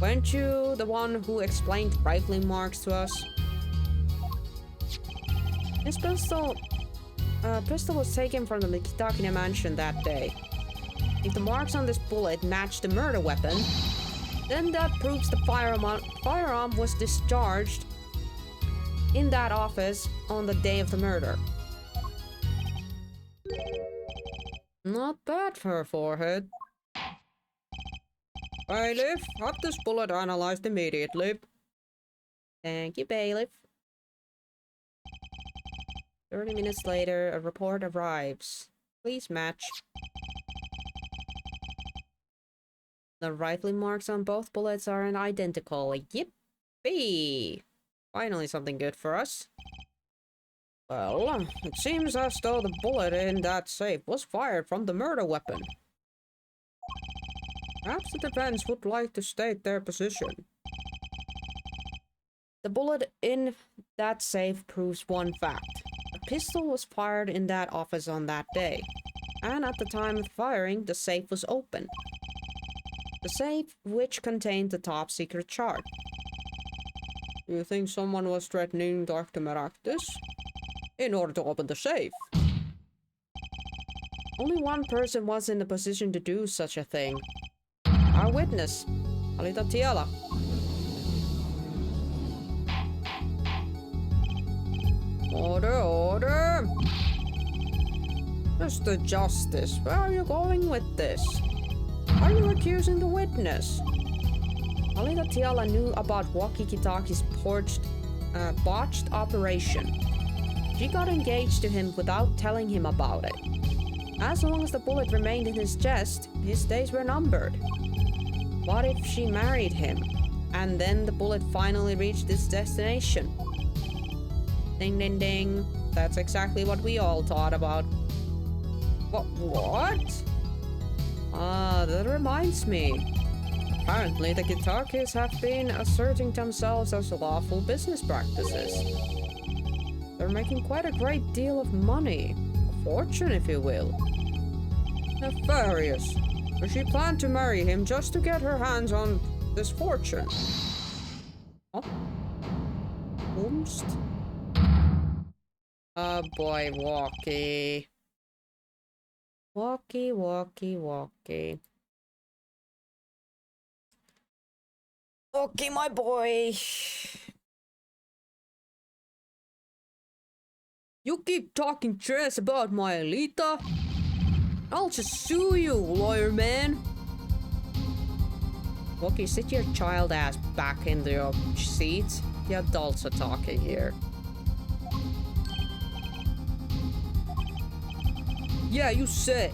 Weren't you the one who explained rifling marks to us? This pistol was taken from the Kitaki mansion that day. If the marks on this bullet match the murder weapon, then that proves the firearm was discharged in that office on the day of the murder. Not bad for her forehead. Bailiff, have this bullet analyzed immediately. Thank you, bailiff. 30 minutes later, a report arrives. Please match. The rifling marks on both bullets are identical. Yippee! Finally something good for us. Well, it seems as though the bullet in that safe was fired from the murder weapon. Perhaps the defense would like to state their position. The bullet in that safe proves one fact. A pistol was fired in that office on that day. And at the time of firing, the safe was open. The safe which contained the top secret chart. Do you think someone was threatening Dr. Maractus in order to open the safe? Only one person was in the position to do such a thing. Our witness, Alita Tiala. Order, order! Mr. Justice, where are you going with this? Are you accusing the witness? Alita Tiala knew about Wocky Kitaki's botched operation. She got engaged to him without telling him about it. As long as the bullet remained in his chest, his days were numbered. What if she married him, and then the bullet finally reached its destination? Ding ding ding. That's exactly what we all thought about. What? Ah, that reminds me. Apparently, the Kitakis have been asserting themselves as lawful business practices. They're making quite a great deal of money. A fortune, if you will. Nefarious. But she planned to marry him just to get her hands on this fortune. Oh? Oomst? Oh boy, Wocky. Wocky, Wocky, Wocky. Okay, my boy. You keep talking trash about my Alita? I'll just sue you, lawyer man. Wocky, sit your child ass back in your seat. The adults are talking here. Yeah, you said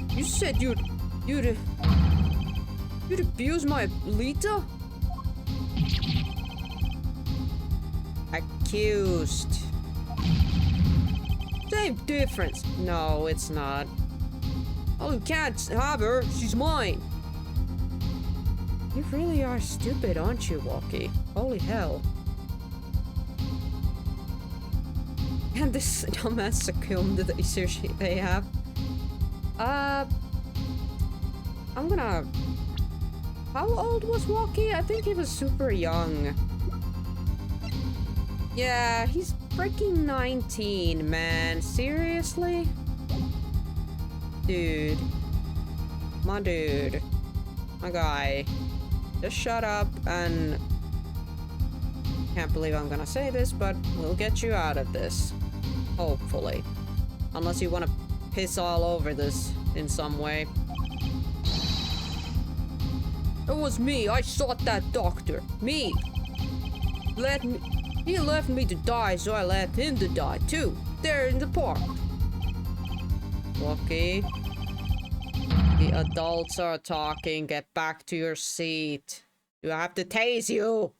you'd abuse my Alita? Accused. Same difference. No, it's not. Oh, you can't have her. She's mine. You really are stupid, aren't you, Wocky? Holy hell. And this dumbass succumbed to the issues they have. I'm gonna... How old was Wocky? I think he was super young. Yeah, he's freaking 19, man. Seriously? Dude. My dude. My guy. Just shut up and... Can't believe I'm gonna say this, but we'll get you out of this. Hopefully. Unless you want to piss all over this in some way. It was me. I shot that doctor. Me. He left me to die, so I left him to die too. there in the park. Wocky. The adults are talking. Get back to your seat. Do I have to tase you?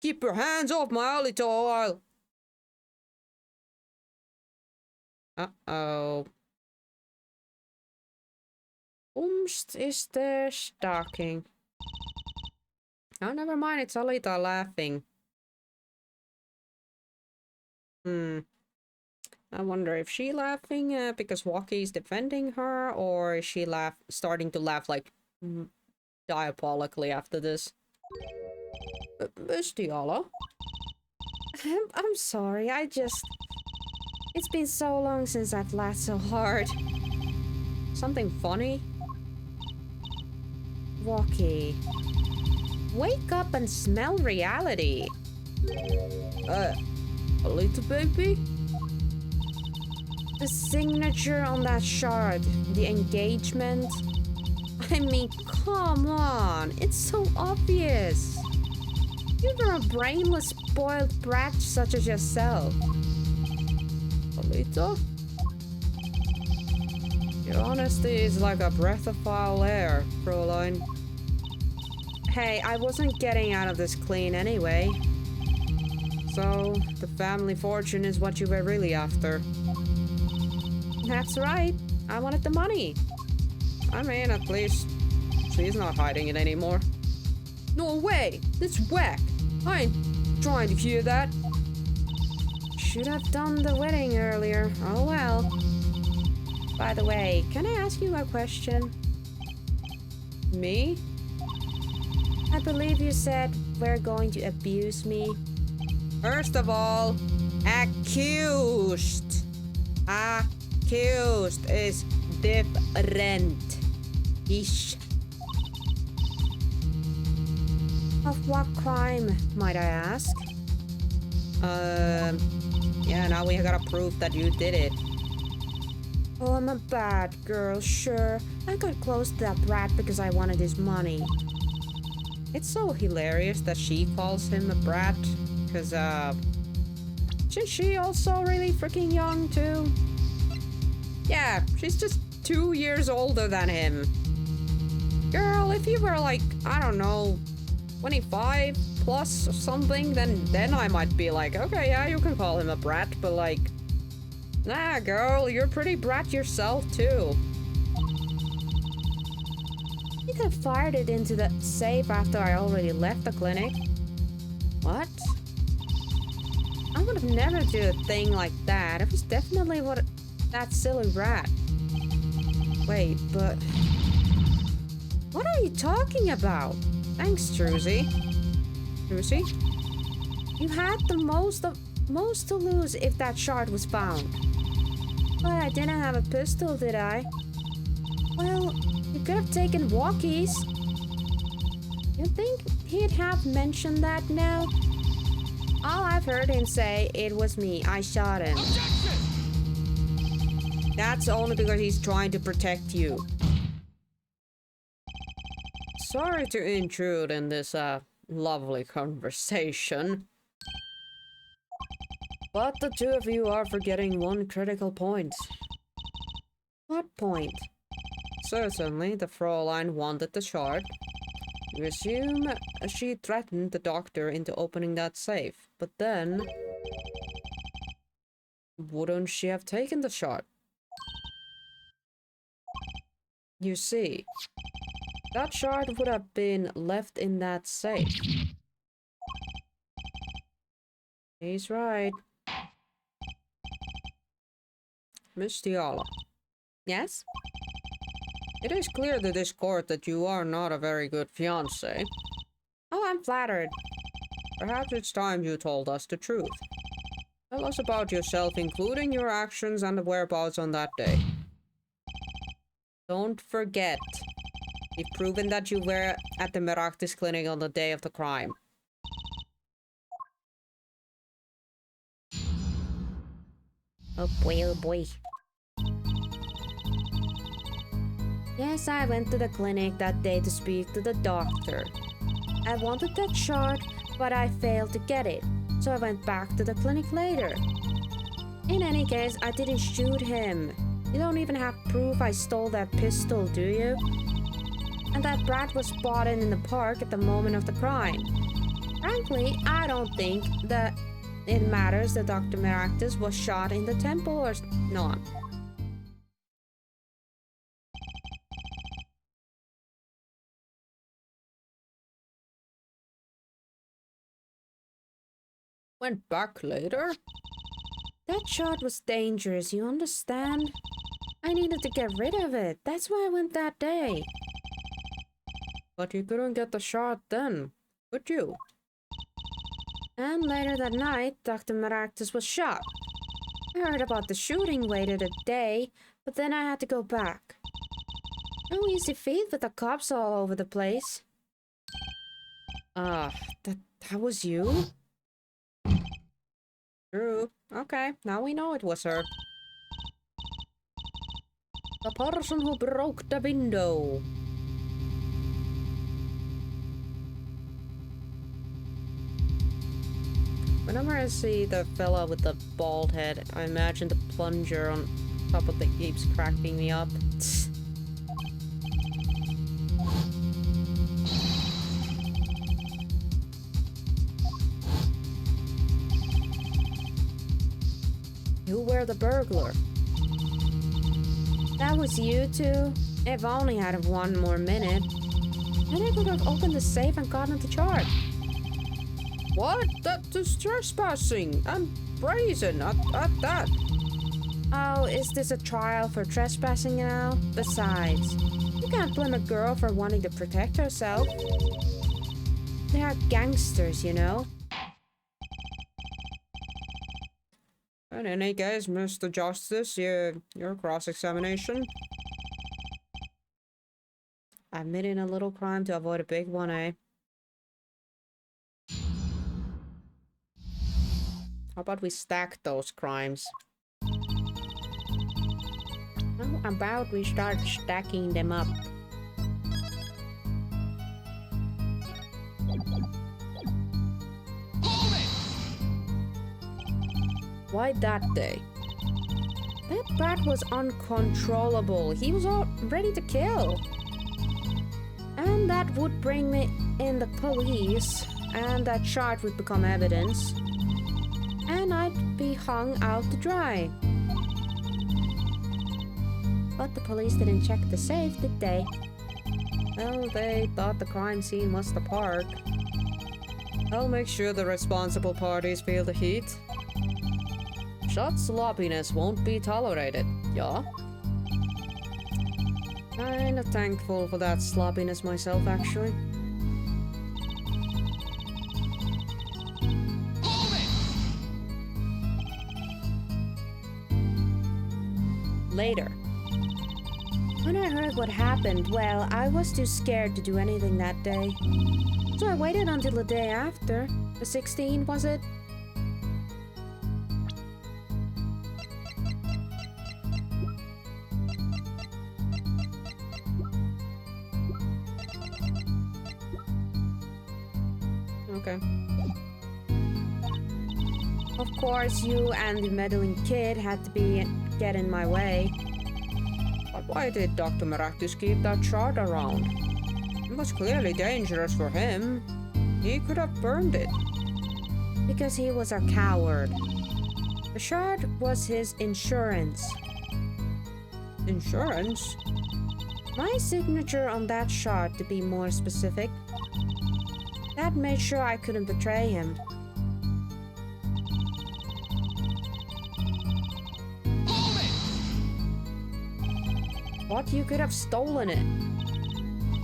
Keep your hands off my little oil. Uh-oh. Umst is there stalking. Oh, never mind. It's Alita laughing. I wonder if she laughing because Wocky is defending her, or is she starting to laugh like diabolically after this? Miss Diala?
I'm sorry, it's been so long since I've laughed so hard.
Something funny?
Wocky, wake up and smell reality.
Alita baby?
The signature on that shard, the engagement. I mean, come on, it's so obvious. You're a brainless, spoiled brat such as yourself.
Alita? Your honesty is like a breath of foul air, Fräulein.
Hey, I wasn't getting out of this clean anyway.
So, the family fortune is what you were really after.
That's right. I wanted the money.
I mean, at least she's not hiding it anymore. No way! That's whack! I ain't trying to hear that.
Should have done the wedding earlier. Oh well. By the way, can I ask you a question?
Me?
I believe you said we're going to abuse me.
First of all, accused. Accused is different. Ish.
Of what crime, might I ask?
Yeah, now we gotta prove that you did it.
Oh, I'm a bad girl, sure. I got close to that brat because I wanted his money.
It's so hilarious that she calls him a brat, because, isn't she also really freaking young, too? Yeah, she's just 2 years older than him. Girl, if you were like, I don't know, 25 plus or something, then I might be like, okay, yeah, you can call him a brat, but like, nah, girl, you're pretty brat yourself, too.
You could have fired it into the safe after I already left the clinic.
What?
I would have never do a thing like that. It was definitely that silly rat. Wait, but what are you talking about?
Thanks, Druzy. Druzy?
You had the most to lose if that shard was found. But I didn't have a pistol, did I? Well, you could have taken Wocky's. You think he'd have mentioned that now? All I've heard him say, it was me, I shot him.
Objection!
That's only because he's trying to protect you. Sorry to intrude in this, lovely conversation. But the two of you are forgetting one critical point.
What point?
Certainly, the Fräulein wanted the shard. You assume she threatened the doctor into opening that safe, but then wouldn't she have taken the shard? You see, that shard would have been left in that safe. He's right. Miss Diala.
Yes?
It is clear to this court that you are not a very good fiancé.
Oh, I'm flattered.
Perhaps it's time you told us the truth. Tell us about yourself, including your actions and the whereabouts on that day. Don't forget, we've proven that you were at the Meraktis clinic on the day of the crime.
Oh boy. Yes, I went to the clinic that day to speak to the doctor. I wanted that shard, but I failed to get it, so I went back to the clinic later. In any case, I didn't shoot him. You don't even have proof I stole that pistol, do you? And that brat was spotted in the park at the moment of the crime. Frankly, I don't think that it matters that Dr. Maractus was shot in the temple or not.
Went back later?
That shot was dangerous, you understand? I needed to get rid of it. That's why I went that day.
But you couldn't get the shot then, could you?
And later that night, Dr. Maractus was shot. I heard about the shooting, waited a day, but then I had to go back. No easy feat with the cops all over the place.
That was you? True. Okay, now we know it was her. The person who broke the window. Whenever I see the fella with the bald head, I imagine the plunger on top of the keeps cracking me up. You were the burglar.
That was you two? If only I'd have one more minute. Then I could have opened the safe and gotten the charge.
What? That's trespassing and brazen at that.
Oh, is this a trial for trespassing now? Besides, you can't blame a girl for wanting to protect herself. They are gangsters, you know.
In any case, Mr. Justice, your cross-examination. Admitting a little crime to avoid a big one, eh? How about we stack those crimes? How about we start stacking them up? Why that day?
That brat was uncontrollable. He was all ready to kill. And that would bring me in the police, and that shot would become evidence. And I'd be hung out to dry. But the police didn't check the safe, did they?
Well, they thought the crime scene was the park. I'll make sure the responsible parties feel the heat. Shot sloppiness won't be tolerated, yeah? Kinda thankful for that sloppiness myself, actually. Later.
When I heard what happened, well, I was too scared to do anything that day. So I waited until the day after. The 16th, was it?
Okay.
Of course, you and the meddling kid had to get in my way.
But why did Dr. Maractus keep that shard around? It was clearly dangerous for him. He could have burned it.
Because he was a coward. The shard was his insurance.
Insurance?
My signature on that shard, to be more specific. That made sure I couldn't betray him.
What? You could have stolen it.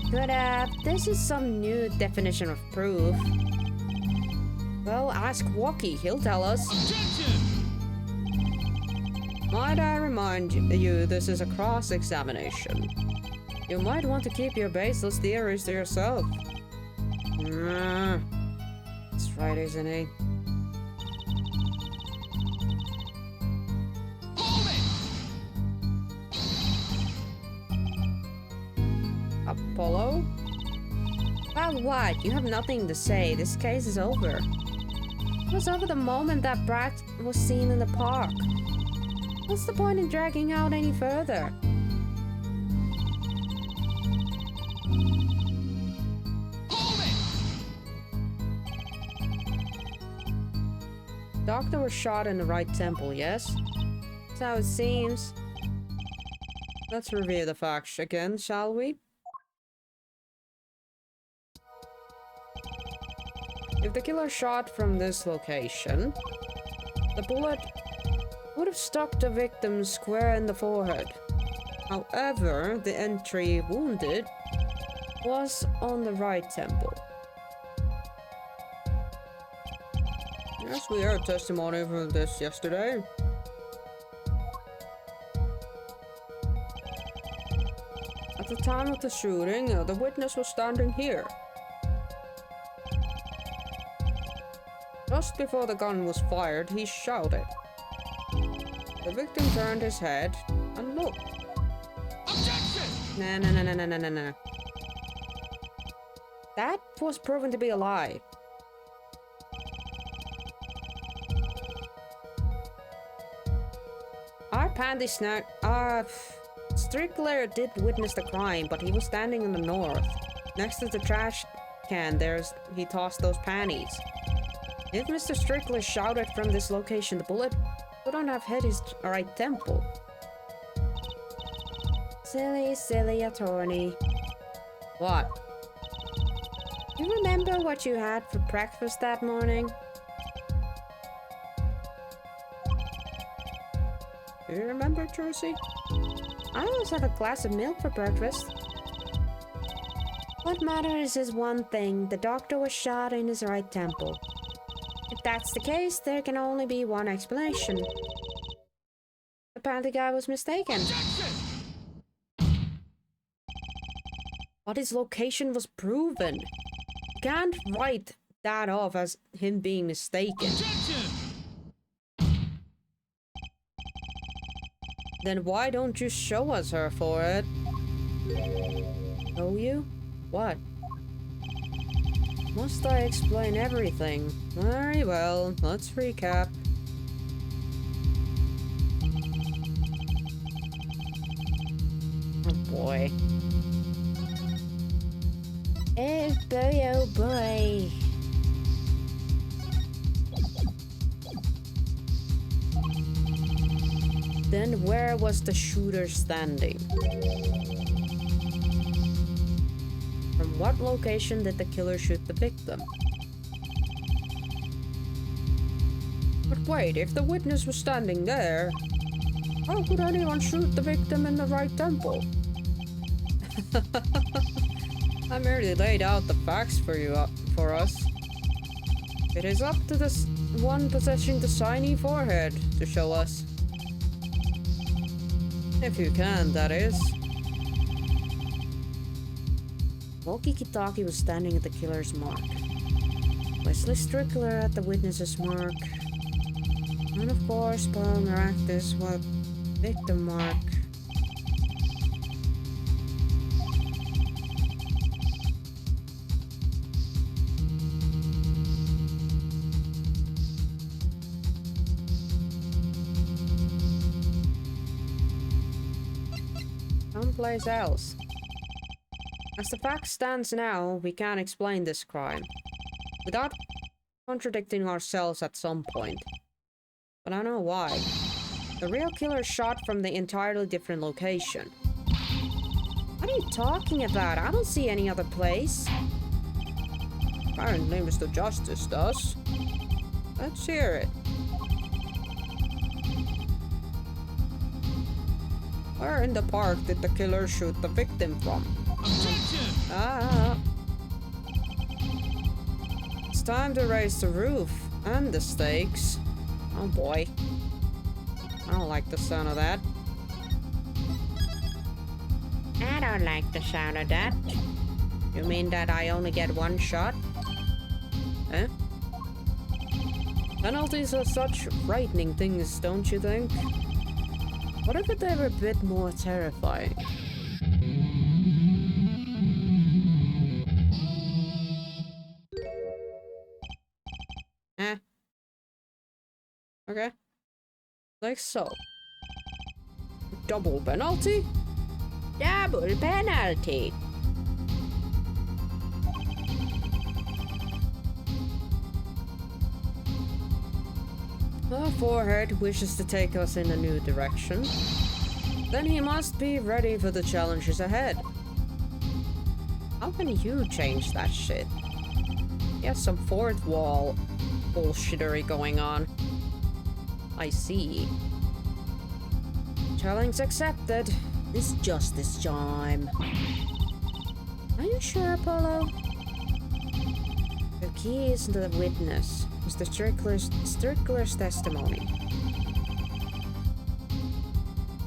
Could have. This is some new definition of proof.
Well, ask Wocky. He'll tell us.
Objection!
Might I remind you, this is a cross-examination. You might want to keep your baseless theories to yourself. That's right, isn't he? Apollo?
About what? You have nothing to say. This case is over. It was over the moment that Brat was seen in the park. What's the point in dragging out any further?
Hold it!
Doctor was shot in the right temple, yes?
That's how it seems.
Let's review the facts again, shall we? If the killer shot from this location, the bullet would have struck the victim square in the forehead. However, the entry wounded was on the right temple. Yes, we heard testimony from this yesterday. At the time of the shooting, the witness was standing here. Just before the gun was fired, he shouted. The victim turned his head and looked.
Objection!
No. That was proven to be a lie. Our panty snack. Strickler did witness the crime, but he was standing in the north. Next to the trash can, he tossed those panties. If Mr. Strickler shouted from this location, the bullet couldn't have hit his right temple.
Silly attorney.
What?
You remember what you had for breakfast that morning?
Do you remember, Trucy?
I always have a glass of milk for breakfast. What matters is one thing. The doctor was shot in his right temple. If that's the case, there can only be one explanation. The panty guy was mistaken.
Objection!
But his location was proven. You can't write that off as him being mistaken.
Objection!
Then why don't you show us her forehead? Show you? What? Must I explain everything? Very well, let's recap. Oh boy.
Oh boy.
Then where was the shooter standing? From what location did the killer shoot the victim? But wait, if the witness was standing there, how could anyone shoot the victim in the right temple? I merely laid out the facts for us. It is up to the one possessing the shiny forehead to show us. If you can, that is. Wocky Kitaki was standing at the killer's mark. Wesley Strickler at the witness's mark. And of course, Paul Maractus was victim mark. Someplace else. As the fact stands now, we can't explain this crime without contradicting ourselves at some point. But I know why. The real killer shot from the entirely different location. What are you talking about? I don't see any other place. Apparently Mr. Justice does. Let's hear it. Where in the park did the killer shoot the victim from?
Objection!
It's time to raise the roof and the stakes. Oh boy. I don't like the sound of that.
I don't like the sound of that.
You mean that I only get one shot? Eh? Penalties are such frightening things, don't you think? What if they were a bit more terrifying? Okay. Like so. Double penalty? Double penalty! The forehead wishes to take us in a new direction. Then he must be ready for the challenges ahead. How can you change that shit? He has some fourth wall bullshittery going on. I see. Challenge accepted. It's justice time. Are you sure, Apollo? The key is the witness. It's the Strickler's testimony.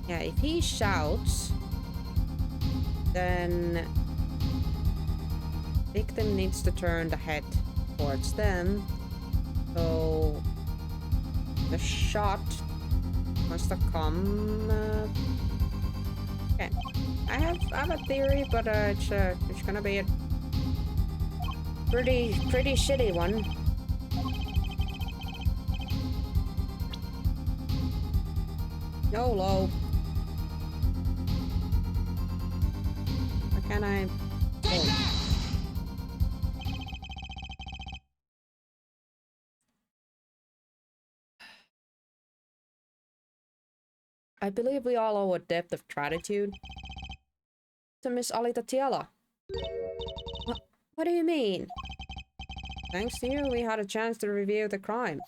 Yeah, if he shouts, then victim needs to turn the head towards them. So the shot must have come. Okay, I have a theory, but it's gonna be a pretty shitty one. YOLO. How can I? Oh. I believe we all owe a debt of gratitude to Miss Alita Tiala. What do you mean? Thanks to you, we had a chance to review the crime.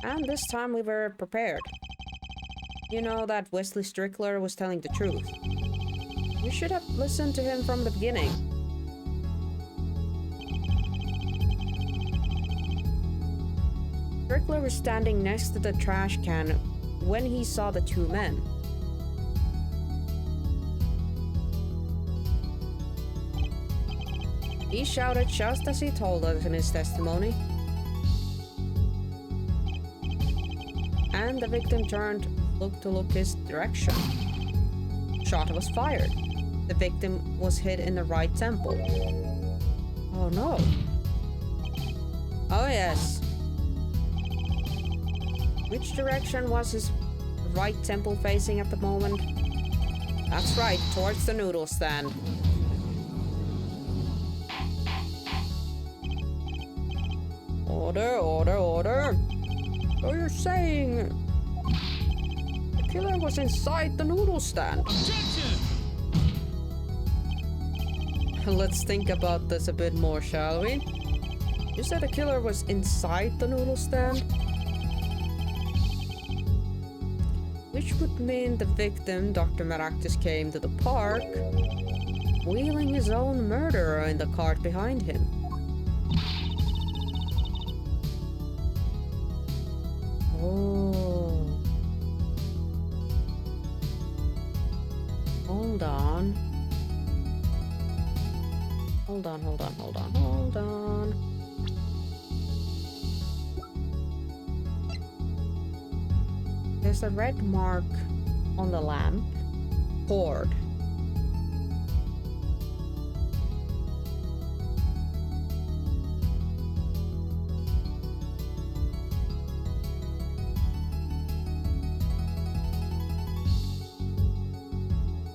And this time we were prepared. You know that Wesley Strickler was telling the truth. You should have listened to him from the beginning. Strickler was standing next to the trash can when he saw the two men. He shouted just as he told us in his testimony. And the victim turned, looked his direction. Shot was fired. The victim was hit in the right temple. Oh no. Oh yes. Which direction was his right temple facing at the moment? That's right, towards the noodle stand. Order, order, order. So you're saying the killer was inside the noodle stand?
Objection!
Let's think about this a bit more, shall we? You said the killer was inside the noodle stand? Which would mean the victim, Dr. Maractus, came to the park, wheeling his own murderer in the cart behind him. Oh. Hold on. Hold on, hold on, hold on, hold on. There's a red mark on the lamp. Cord.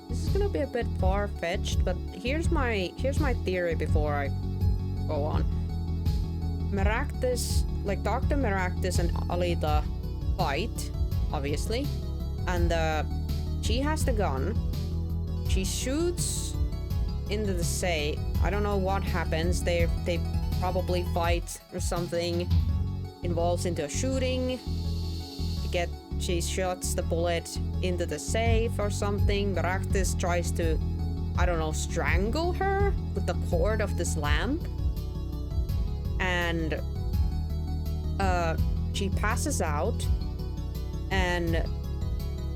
This is gonna be a bit far-fetched, but here's my theory before I go on. Maractus, like Dr. Maractus and Alita fight, obviously, and she has the gun. She shoots into the safe. I don't know what happens. They probably fight or something. Involves into a shooting. She shots the bullet into the safe or something. Maractus tries to, I don't know, strangle her with the cord of this lamp. And she passes out. And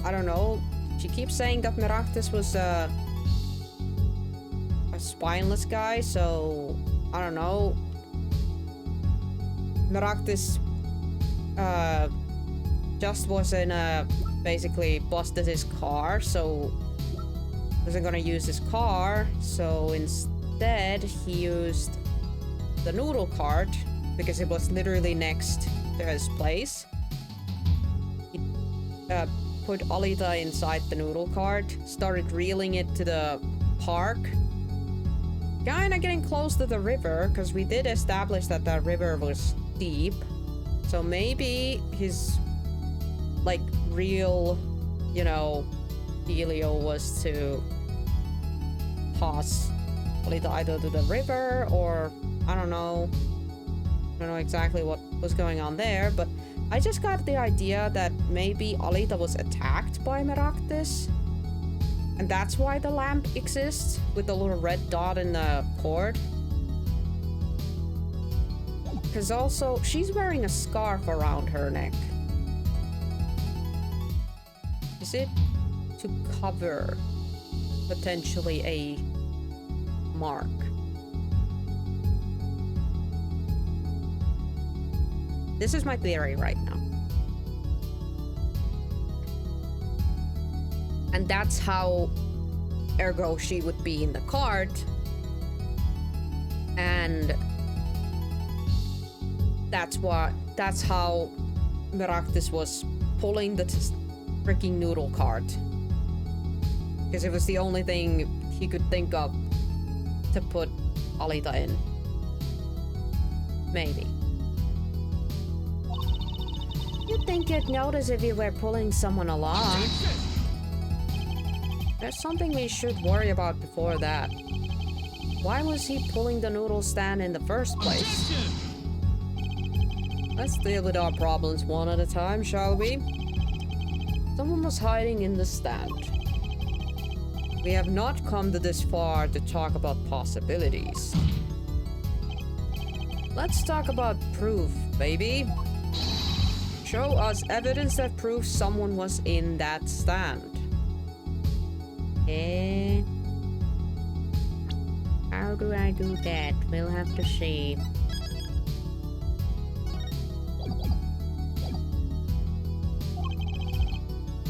I don't know, she keeps saying that Maractus was a spineless guy, so I don't know. Maractus just wasn't basically busted his car, so wasn't gonna use his car, so instead he used the noodle cart because it was literally next to his place. put Alita inside the noodle cart, started reeling it to the park. Kinda getting close to the river, because we did establish that that river was deep. So maybe his, like, real, you know, dealio was to toss Alita either to the river or, I don't know. I don't know exactly what was going on there, but I just got the idea that maybe Alita was attacked by Meraktis. And that's why the lamp exists, with the little red dot in the cord. Because also, she's wearing a scarf around her neck. Is it to cover potentially a mark? This is my theory right now. And that's how, ergo, she would be in the cart. And that's how Meraktis was pulling the freaking noodle cart. Because it was the only thing he could think of to put Alita in. Maybe.
You'd think you'd notice if you were pulling someone along.
There's something we should worry about before that. Why was he pulling the noodle stand in the first place? Let's deal with our problems one at a time, shall we? Someone was hiding in the stand. We have not come to this far to talk about possibilities. Let's talk about proof, baby. Show us evidence that proves someone was in that stand.
How do I do that? We'll have to see.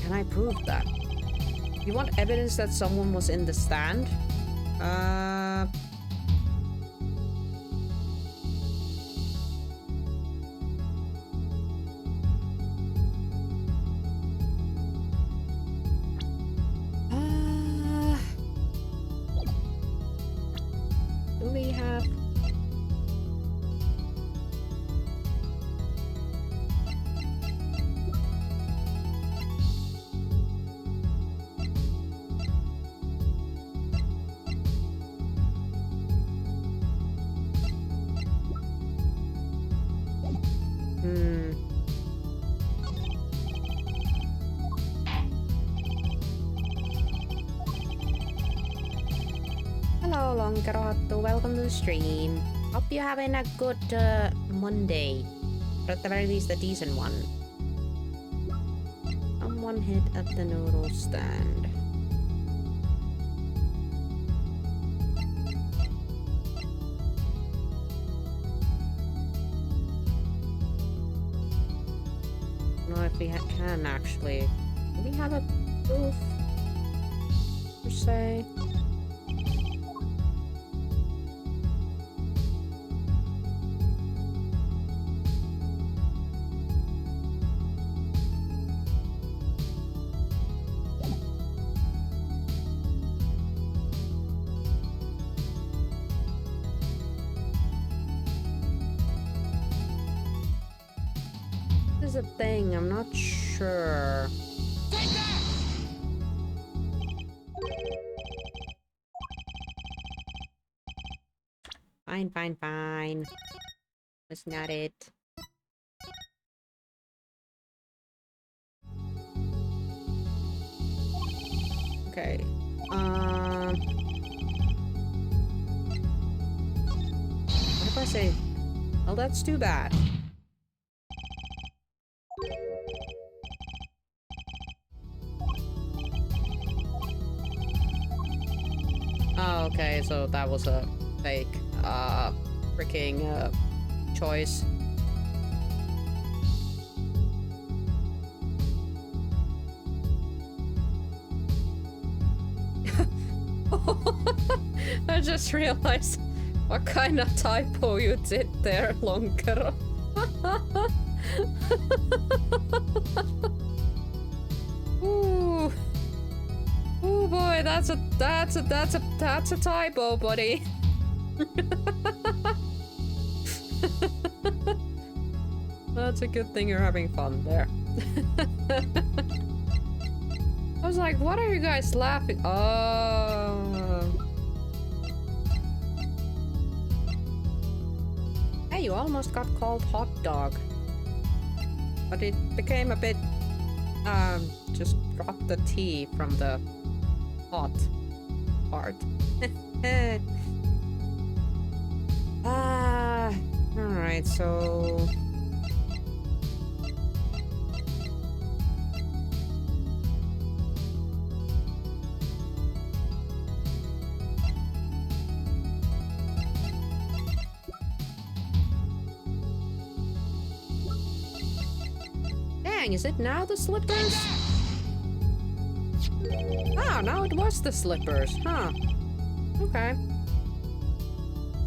Can I prove that? You want evidence that someone was in the stand?
Do we have... Hello, Lonkerohattu. Welcome to the stream. Hope you're having a good Monday. Or at the very least, a decent one. Someone hit at the noodle stand.
No, if we can actually. Do we have a proof? Per se? This is a thing, I'm not sure.
Take that!
Fine. That's not it.
Okay. What if I say, well, that's too bad. Oh, okay, so that was a fake, freaking, choice. I just realized what kind of typo you did there, Lonkero. That's a typo, buddy. That's a good thing you're having fun there. I was like, what are you guys laughing? Oh. Hey, you almost got called hot dog. But it became a bit, just drop the T from the hot part. Alright, so... Dang, is it now the slippers? Ah, now it was the slippers, huh? Okay.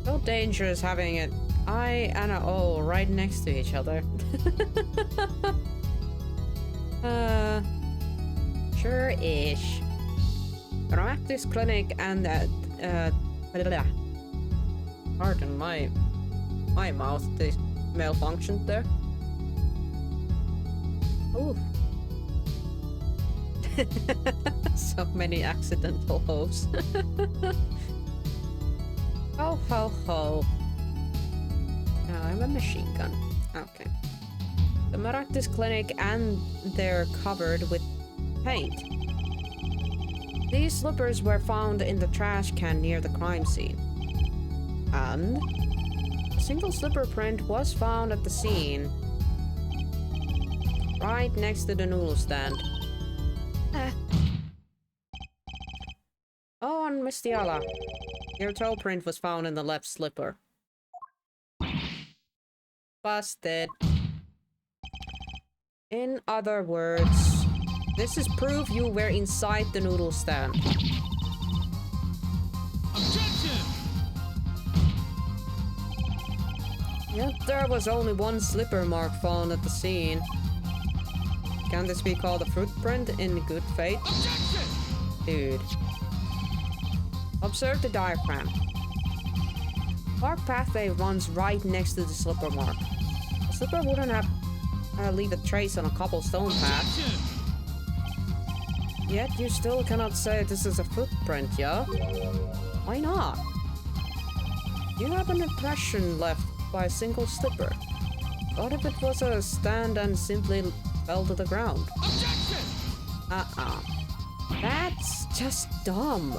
So dangerous having it I and a O right next to each other. Sure-ish. Renotus clinic and pardon my mouth, they malfunctioned there. Ooh. So many accidental hoes. Ho ho ho. Now I'm a machine gun. Okay. The Renotus clinic and they're covered with paint. These slippers were found in the trash can near the crime scene. And a single slipper print was found at the scene. Right next to the noodle stand. Oh, and Miss Tiala. Your toe print was found in the left slipper. Busted. In other words, this is proof you were inside the noodle stand.
Objection!
Yet there was only one slipper mark found at the scene. Can this be called a footprint in good faith?
Objection!
Dude. Observe the diagram. Our pathway runs right next to the slipper mark. The slipper wouldn't have leave a trace on a cobblestone path.
Objection!
Yet you still cannot say this is a footprint, yeah? Why not? You have an impression left by a single slipper. What if it was a stand and simply fell to the ground?
Objection!
That's just dumb.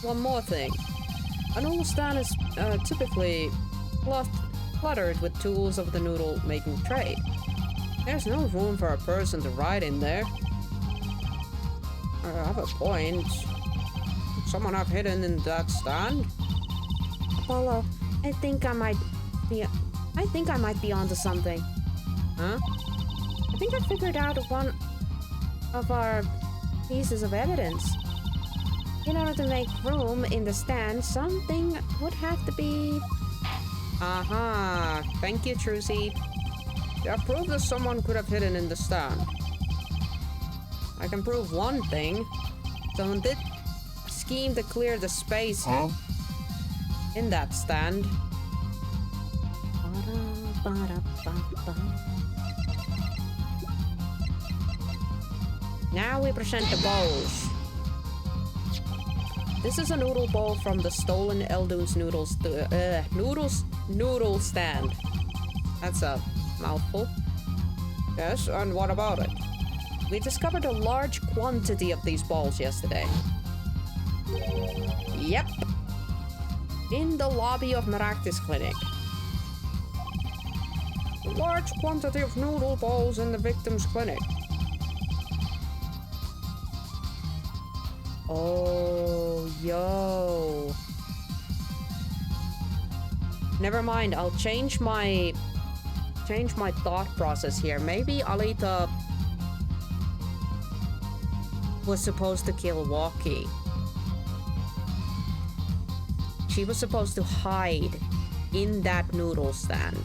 One more thing. A noodle stand is typically cluttered with tools of the noodle making trade. There's no room for a person to ride in there. I have a point. Could someone have hidden in that stand?
Apollo, I think I might be onto something.
Huh?
I think I figured out one of our pieces of evidence. In order to make room in the stand, something would have to be...
Aha. Thank you, Trucy. You have proved that someone could have hidden in the stand. I can prove one thing. Someone did scheme to clear the space in that stand. Now we present the bowls. This is a noodle bowl from the stolen Eldoon's noodle stand. That's a mouthful. Yes, and what about it? We discovered a large quantity of these balls yesterday. Yep. In the lobby of Renotus Clinic. A large quantity of noodle balls in the victim's clinic. Oh, yo. Never mind, I'll change my thought process here. Maybe Alita was supposed to kill Wocky. She was supposed to hide in that noodle stand.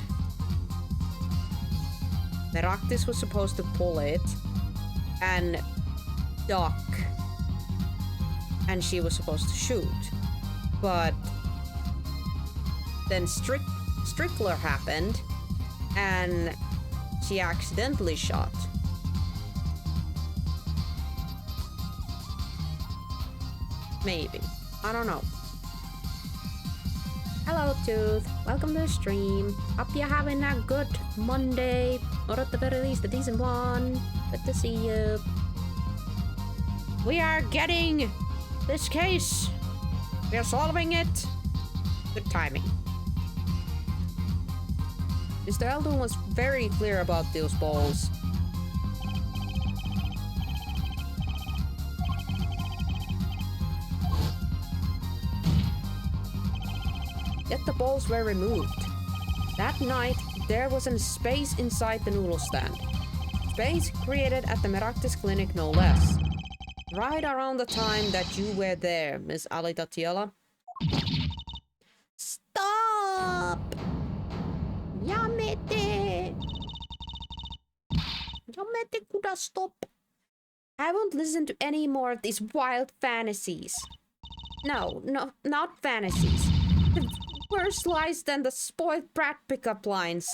Renotus was supposed to pull it and duck and she was supposed to shoot. But then Strickler happened and she accidentally shot. Maybe. I don't know.
Hello, Tooth. Welcome to the stream. Hope you're having a good Monday, or at the very least a decent one. Good to see you.
We are getting this case. We are solving it. Good timing. Mr. Eldon was very clear about those balls. Yet the balls were removed. That night, there was a space inside the noodle stand. Space created at the Meraktis clinic, no less. Right around the time that you were there, Miss Alitatiala.
Stop! Jamete! Jamete kuda stop.
I won't listen to any more of these wild fantasies. No, not fantasies. The worse lies than the spoiled brat pickup lines.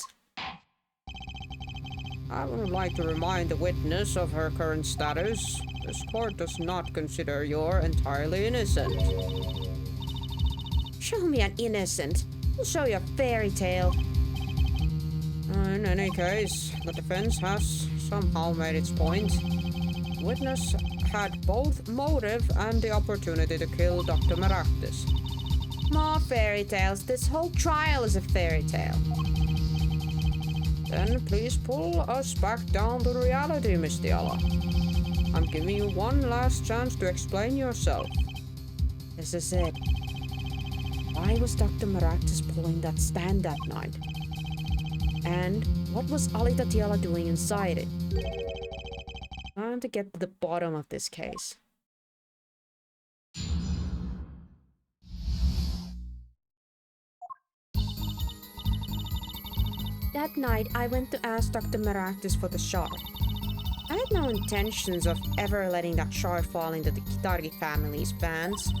I would like to remind the witness of her current status. This court does not consider you're entirely innocent.
Show me an innocent. We'll show you a fairy tale.
In any case, the defense has somehow made its point. The witness had both motive and the opportunity to kill Dr. Meraktis.
More fairy tales. This whole trial is a fairy tale.
Then please pull us back down to reality, Miss Diala. I'm giving you one last chance to explain yourself.
This is it. Why was Dr. Meraktis pulling that stand that night? And what was Alitatiala doing inside it?
Time to get to the bottom of this case.
That night, I went to ask Dr. Meraktis for the shard.
I had no intentions of ever letting that shard fall into the Kitaki family's hands.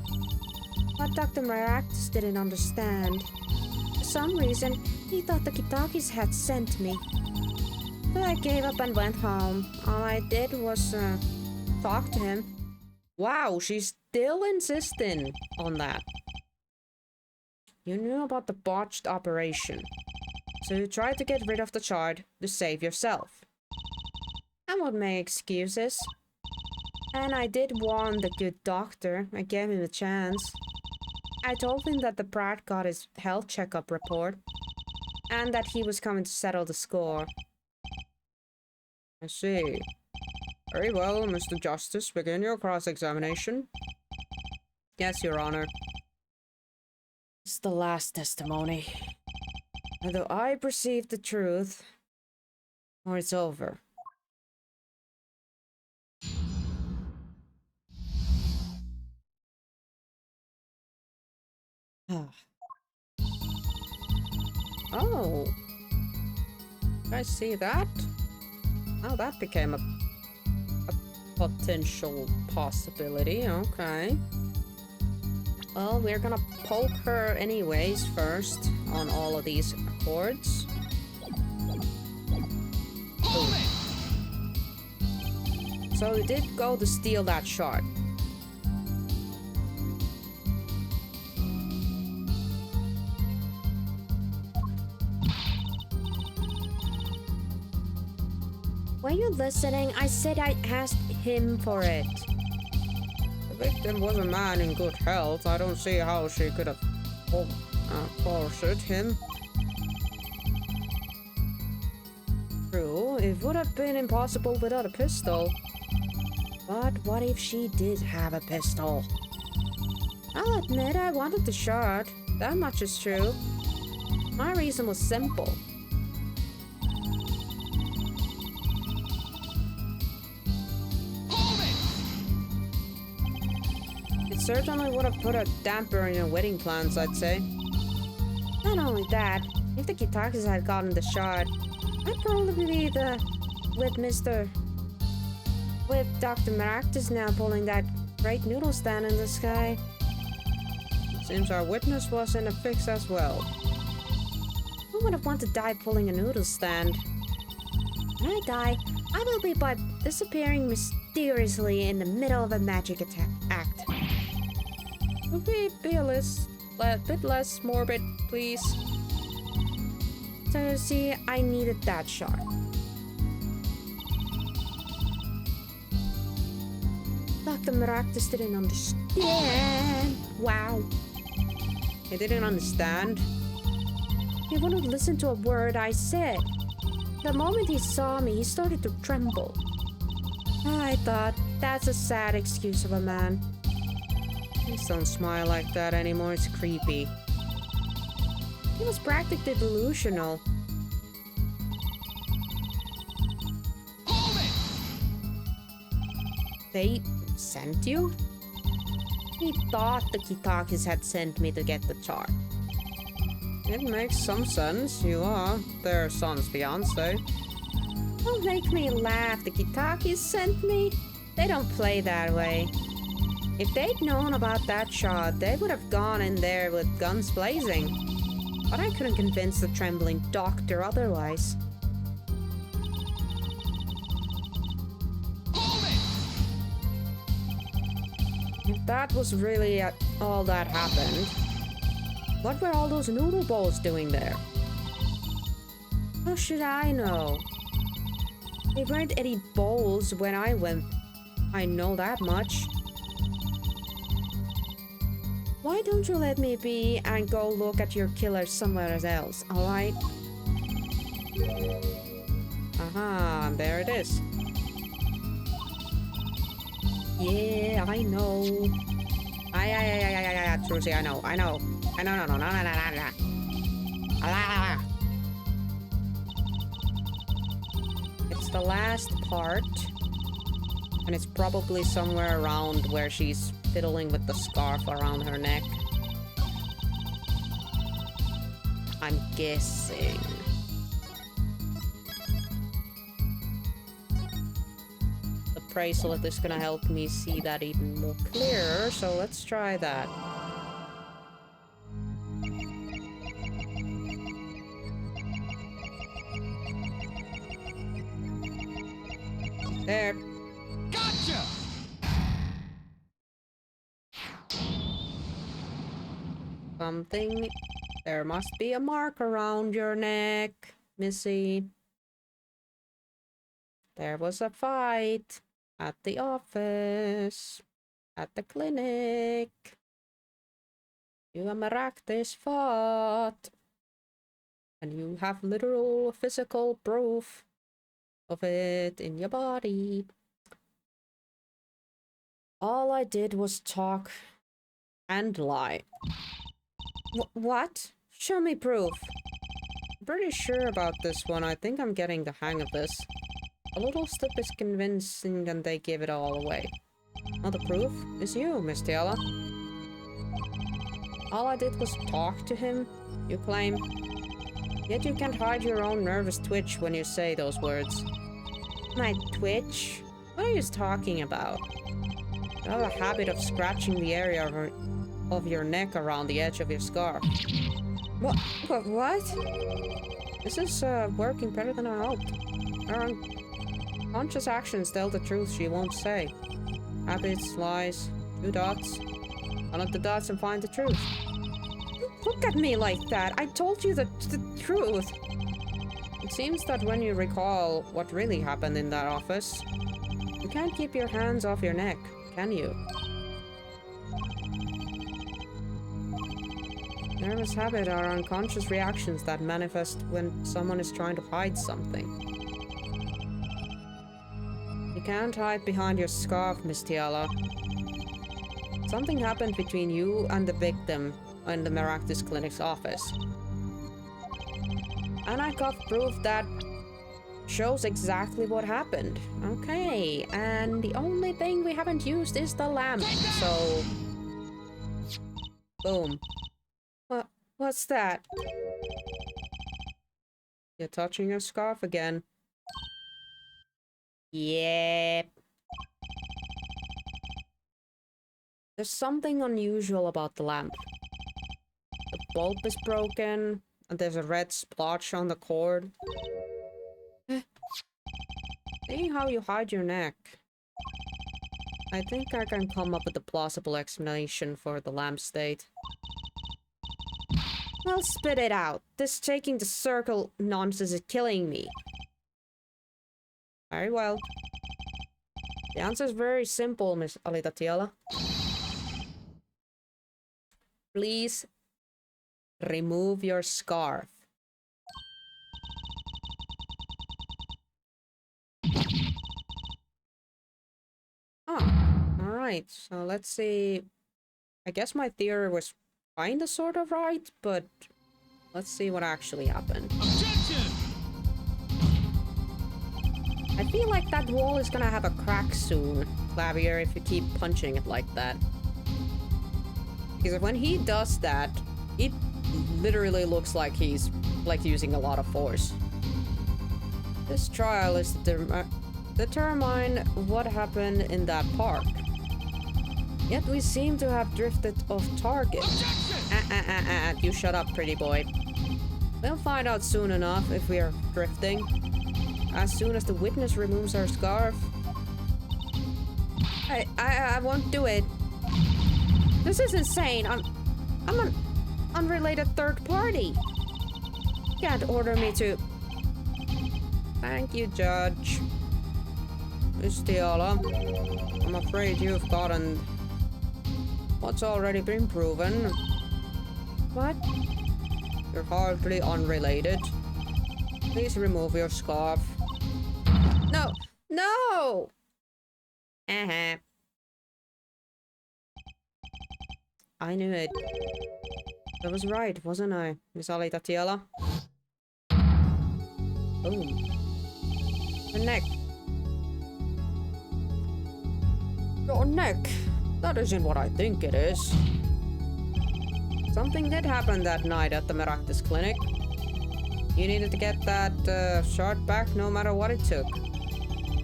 But Dr. Meraktis didn't understand. For some reason, he thought the Kitakis had sent me. So I gave up and went home. All I did was talk to him.
Wow, she's still insisting on that. You knew about the botched operation, so you tried to get rid of the shard to save yourself.
I won't make excuses. And I did warn the good doctor. I gave him a chance. I told him that the brat got his health checkup report and that he was coming to settle the score.
I see. Very well, Mr. Justice. Begin your cross-examination. Yes, Your Honor.
It's the last testimony. Either I perceive the truth, or it's over.
Oh. Did I see that? Oh, that became a potential possibility. Okay. Well, we're gonna poke her anyways first on all of these chords. So we did go to steal that shard.
Were you listening? I said I asked him for it.
The victim was a man in good health. I don't see how she could have coerced him. True, it would have been impossible without a pistol. But what if she did have a pistol?
I'll admit I wanted the shard. That much is true. My reason was simple.
It certainly would have put a damper in your wedding plans, I'd say.
Not only that, if the Kitakis had gotten the shard, I'd probably be with Dr. Meraktis now pulling that great noodle stand in the sky.
Seems our witness was in a fix as well.
Who would have wanted to die pulling a noodle stand? When I die, I will be by disappearing mysteriously in the middle of a magic act.
Could we be a bit less morbid, please?
So you see, I needed that shot. Dr. Maractus didn't understand. Wow.
He didn't understand.
He wouldn't listen to a word I said. The moment he saw me, he started to tremble. I thought, that's a sad excuse of a man.
Please don't smile like that anymore, it's creepy.
He was practically delusional.
Hold it!
They sent you?
He thought the Kitakis had sent me to get the chart.
It makes some sense. You are their son's fiance.
Don't make me laugh. The Kitakis sent me? They don't play that way. If they'd known about that shot, they would have gone in there with guns blazing. But I couldn't convince the trembling doctor otherwise.
Hold it!
If that was really all that happened, what were all those noodle bowls doing there?
How should I know? They weren't any bowls when I went. I know that much. Why don't you let me be and go look at your killer somewhere else, alright?
Aha, there it is.
Yeah, I know.
Trucy, I know. No. It's the last part, and it's probably somewhere around where she's fiddling with the scarf around her neck. I'm guessing. The bracelet is gonna help me see that even more clearer, so let's try that. There.
Gotcha!
Something. There must be a mark around your neck, Missy. There was a fight at the office, at the clinic. You and Maractus fought. And you have literal physical proof of it in your body. All I did was talk and lie.
What? Show me proof.
I'm pretty sure about this one. I think I'm getting the hang of this. A little step is convincing and they give it all away. Now the proof is you, Miss Tiala. All I did was talk to him, you claim. Yet you can't hide your own nervous twitch when you say those words.
My twitch?
What are you talking about? You have a habit of scratching the area of your neck around the edge of your scarf.
What?
This is working better than I hoped. Her unconscious actions tell the truth she won't say. Habits, lies, 2 dots. Connect the dots and find the truth.
Look at me like that. I told you the truth.
It seems that when you recall what really happened in that office, you can't keep your hands off your neck, can you? Nervous habit are unconscious reactions that manifest when someone is trying to hide something. You can't hide behind your scarf, Miss Tiala. Something happened between you and the victim in the Maractus Clinic's office. And I got proof that shows exactly what happened. Okay, and the only thing we haven't used is the lamp, so... Boom.
What's that?
You're touching your scarf again.
Yep.
There's something unusual about the lamp. The bulb is broken, and there's a red splotch on the cord. Seeing how you hide your neck, I think I can come up with a plausible explanation for the lamp state. Well, spit it out. This taking the circle nonsense is killing me. Very well. The answer is very simple, Miss Alitatiela. Please remove your scarf. Oh, alright. So let's see. I guess my theory was kinda sort of right, but let's see what actually happened.
Objection!
I feel like that wall is gonna have a crack soon, Clavier, if you keep punching it like that. Because when he does that, it literally looks like he's using a lot of force. This trial is to determine what happened in that park. Yet we seem to have drifted off target. You shut up, pretty boy. We'll find out soon enough if we are drifting. As soon as the witness removes her scarf. I won't do it. This is insane. I'm an unrelated third party. You can't order me to. Thank you, Judge. Miss Tiala, I'm afraid you've gotten what's already been proven. What? You're hardly unrelated. Please remove your scarf. No! No! Uh-huh. I knew it. I was right, wasn't I, Miss Alitatiela? Boom. The neck. Your neck? That isn't what I think it is. Something did happen that night at the Maractus clinic. You needed to get that shard back no matter what it took.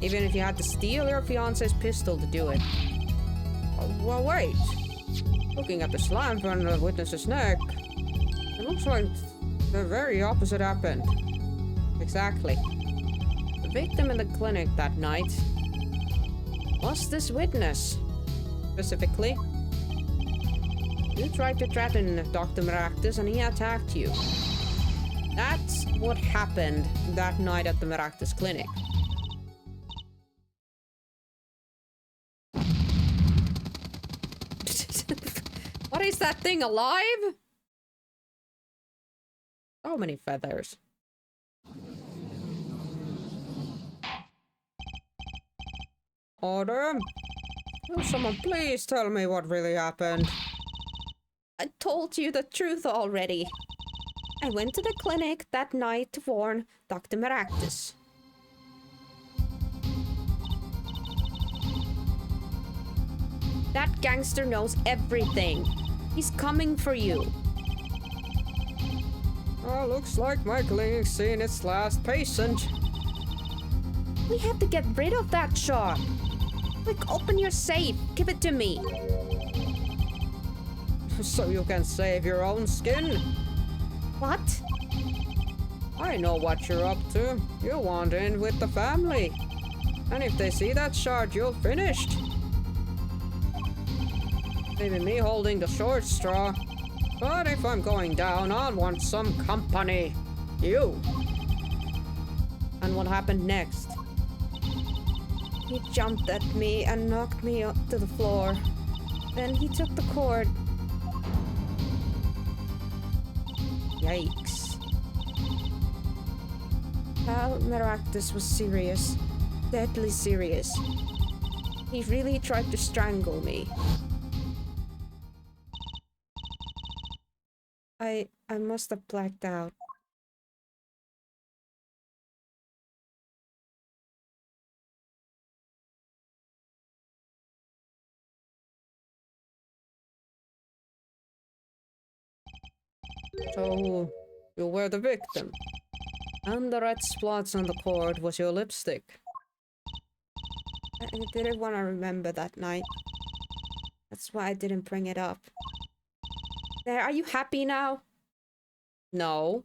Even if you had to steal your fiance's pistol to do it. Oh, well, wait. Looking at the lamp on the witness's neck, it looks like the very opposite happened. Exactly. The victim in the clinic that night was this witness. Specifically, you tried to threaten Dr. Maractus and he attacked you. That's what happened that night at the Maractus clinic. What is that thing, alive? So many feathers. Order? Will someone please tell me what really happened? I told you the truth already. I went to the clinic that night to warn Dr. Maractus. That gangster knows everything. He's coming for you. Oh, looks like my clinic's seen its last patient. We have to get rid of that shard. Quick, open your safe. Give it to me. So you can save your own skin? What? I know what you're up to. You want in with the family. And if they see that shard, you're finished. Maybe me holding the short straw. But if I'm going down, I'll want some company. You. And what happened next? He jumped at me and knocked me up to the floor. Then he took the cord. Yikes. Pal Maractus was serious. Deadly serious. He really tried to strangle me. I must have blacked out. So, you were the victim. And the red spots on the cord was your lipstick. I didn't want to remember that night.
That's why I didn't bring it up. There, are you happy now?
No.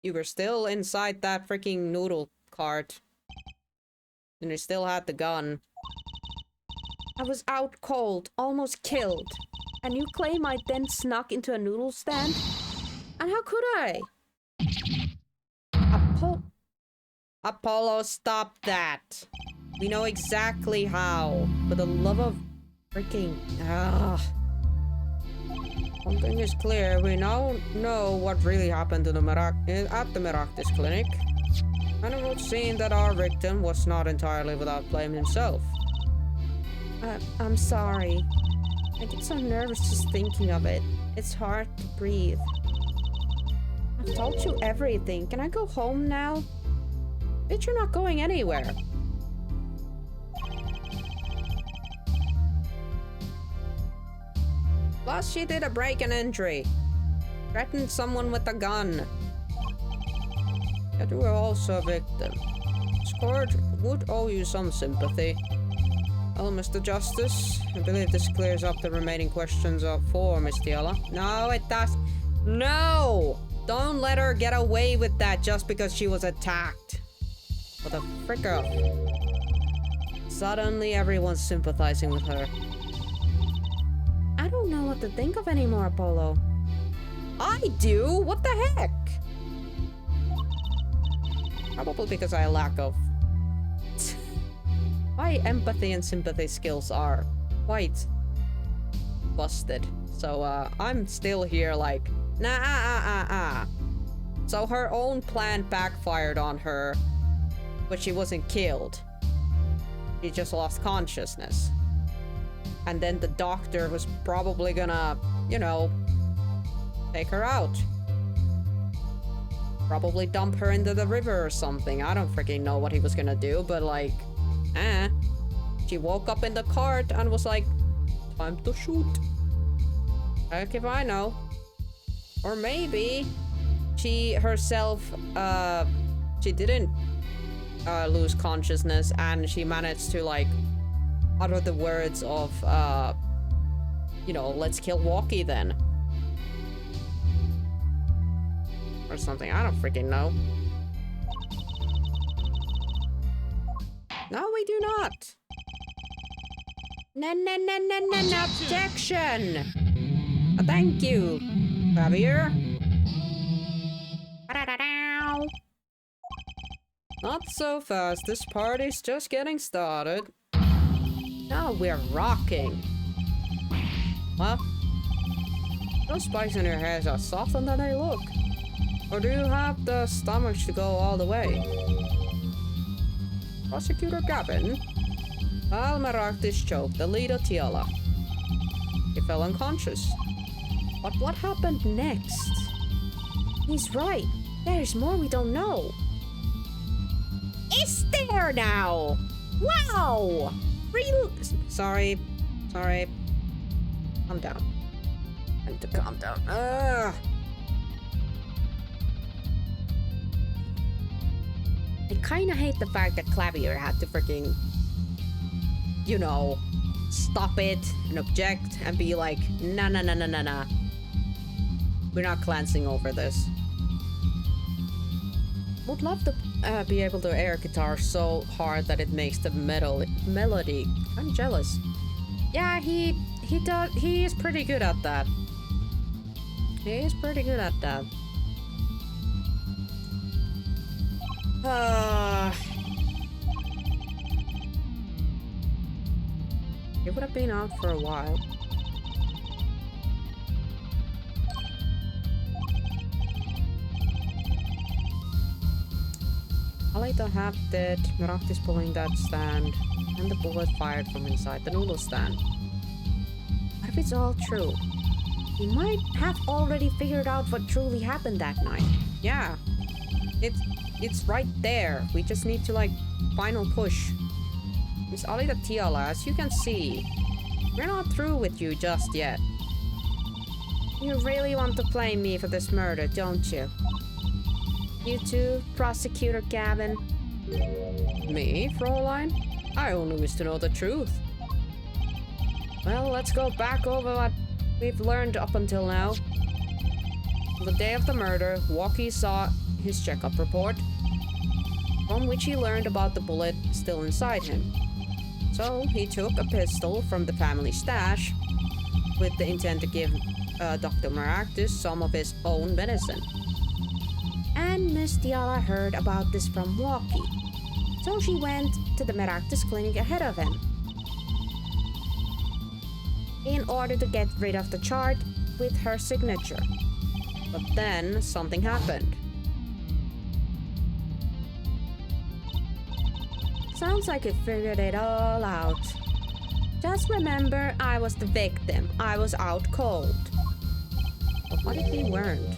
You were still inside that freaking noodle cart. And you still had the gun.
I was out cold, almost killed. And you claim I then snuck into a noodle stand? And how could I?
Apollo, stop that. We know exactly how. For the love of freaking... One thing is clear. We now know what really happened to the at the Meraktis clinic. And it would seem that our victim was not entirely without blame himself.
I'm sorry. I get so nervous just thinking of it. It's hard to breathe. I've told you everything. Can I go home now?
Bitch, you're not going anywhere. Plus, she did a break and entry. Threatened someone with a gun. Yet you were also a victim. This court would owe you some sympathy. Well, Mr. Justice, I believe this clears up the remaining questions for Miss Tiala. No, it does. No! Don't let her get away with that just because she was attacked. What the frick up? Suddenly, everyone's sympathizing with her.
I don't know what to think of anymore, Apollo.
I do? What the heck? Probably because I lack of... My empathy and sympathy skills are quite busted. So, I'm still here like, nah. So her own plan backfired on her, but she wasn't killed. She just lost consciousness. And then the doctor was probably gonna, you know, take her out. Probably dump her into the river or something. I don't freaking know what he was gonna do, but like, she woke up in the cart and was like, time to shoot. Heck if I know. Or maybe she herself, she didn't lose consciousness and she managed to like utter the words of, you know, let's kill Wocky then. Or something, I don't freaking know. No, we do not. No, objection. Thank you, Javier. Not so fast, this party's just getting started. Now we're rocking. Well, those spikes in your hair are softer than they look. Or do you have the stomach to go all the way? Prosecutor Gavin? Meraktis choked the leader Tiala. He fell unconscious. But what happened next?
He's right. There's more we don't know.
Is there now? Wow! Sorry. Calm down. I need to calm down. I kinda hate the fact that Clavier had to freaking, you know, stop it and object and be like, nah. We're not glancing over this. Would love to be able to air guitar so hard that it makes the melody. I'm jealous. Yeah, he is pretty good at that. He is pretty good at that. It would have been out for a while. Alita half dead, Meraktis pulling that stand, and the bullet fired from inside the noodle stand. What if it's all true? He might have already figured out what truly happened that night. Yeah, it's right there. We just need to like final push. Miss Alita Tiala, as you can see, we're not through with you just yet. You really want to blame me for this murder, don't you? You too, Prosecutor Gavin? Me, Fraulein? I only wish to know the truth. Well, let's go back over what we've learned up until now. On the day of the murder, Wocky saw his checkup report, from which he learned about the bullet still inside him. So he took a pistol from the family stash with the intent to give Dr. Maractus some of his own medicine.
And Miss Diala heard about this from Wocky, so she went to the Maractus clinic ahead of him in order to get rid of the chart with her signature.
But then something happened.
Sounds like you figured it all out. Just remember, I was the victim. I was out cold.
But what if he weren't?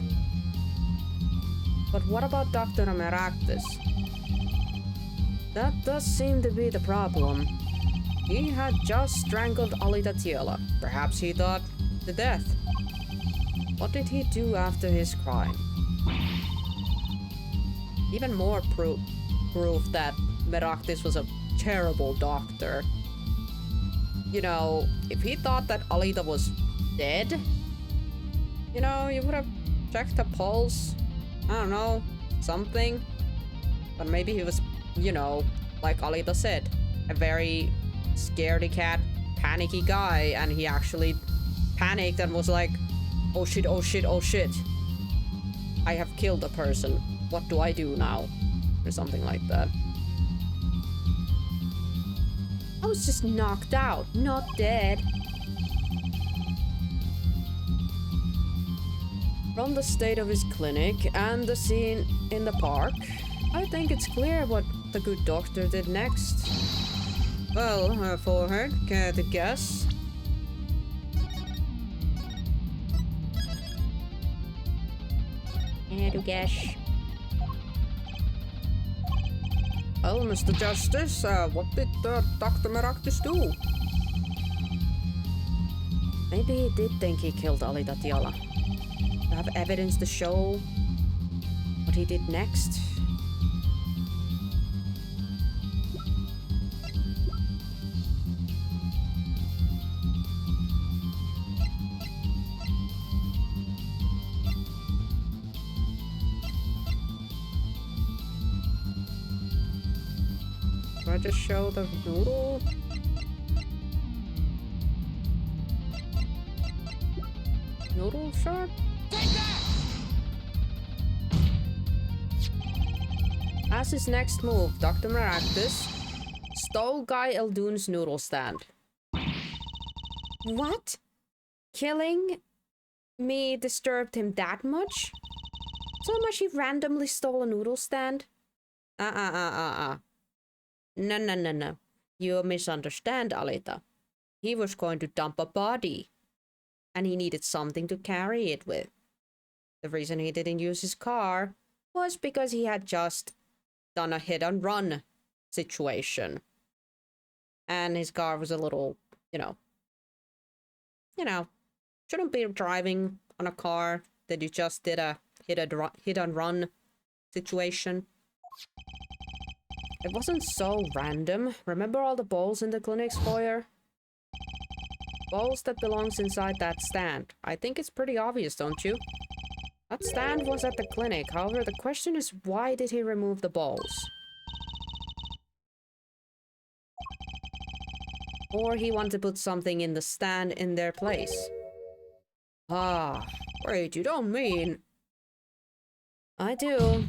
But what about Dr. Maractus? That does seem to be the problem. He had just strangled Alita Tiela. Perhaps he thought to death. What did he do after his crime? Even more proof that Maractus was a terrible doctor. You know, if he thought that Alita was dead, you know, you would have checked the pulse. I don't know, something. But maybe he was, you know, like Alita said, a very scaredy cat, panicky guy, and he actually panicked and was like, oh shit, oh shit, oh shit. I have killed a person. What do I do now? Or something like that.
I was just knocked out, not dead.
From the state of his clinic and the scene in the park, I think it's clear what the good doctor did next. Well, her forehead, care to guess?
Care to guess?
Well, Mr. Justice, what did Dr. Maractus do? Maybe he did think he killed Alita Tiala. To have evidence to show what he did next. Do I just show the noodle? Noodle shot? As his next move, Dr. Maractus stole Guy Eldoon's noodle stand.
What? Killing me disturbed him that much? So much he randomly stole a noodle stand?
No. You misunderstand, Alita. He was going to dump a body, and he needed something to carry it with. The reason he didn't use his car was because he had just done a hit-and-run situation. And his car was a little, you know, shouldn't be driving on a car that you just did a hit-and-run situation. It wasn't so random. Remember all the balls in the clinic's foyer? Balls that belongs inside that stand. I think it's pretty obvious, don't you? That stand was at the clinic. However, the question is, why did he remove the balls? Or he wanted to put something in the stand in their place. Ah, wait, you don't mean... I do.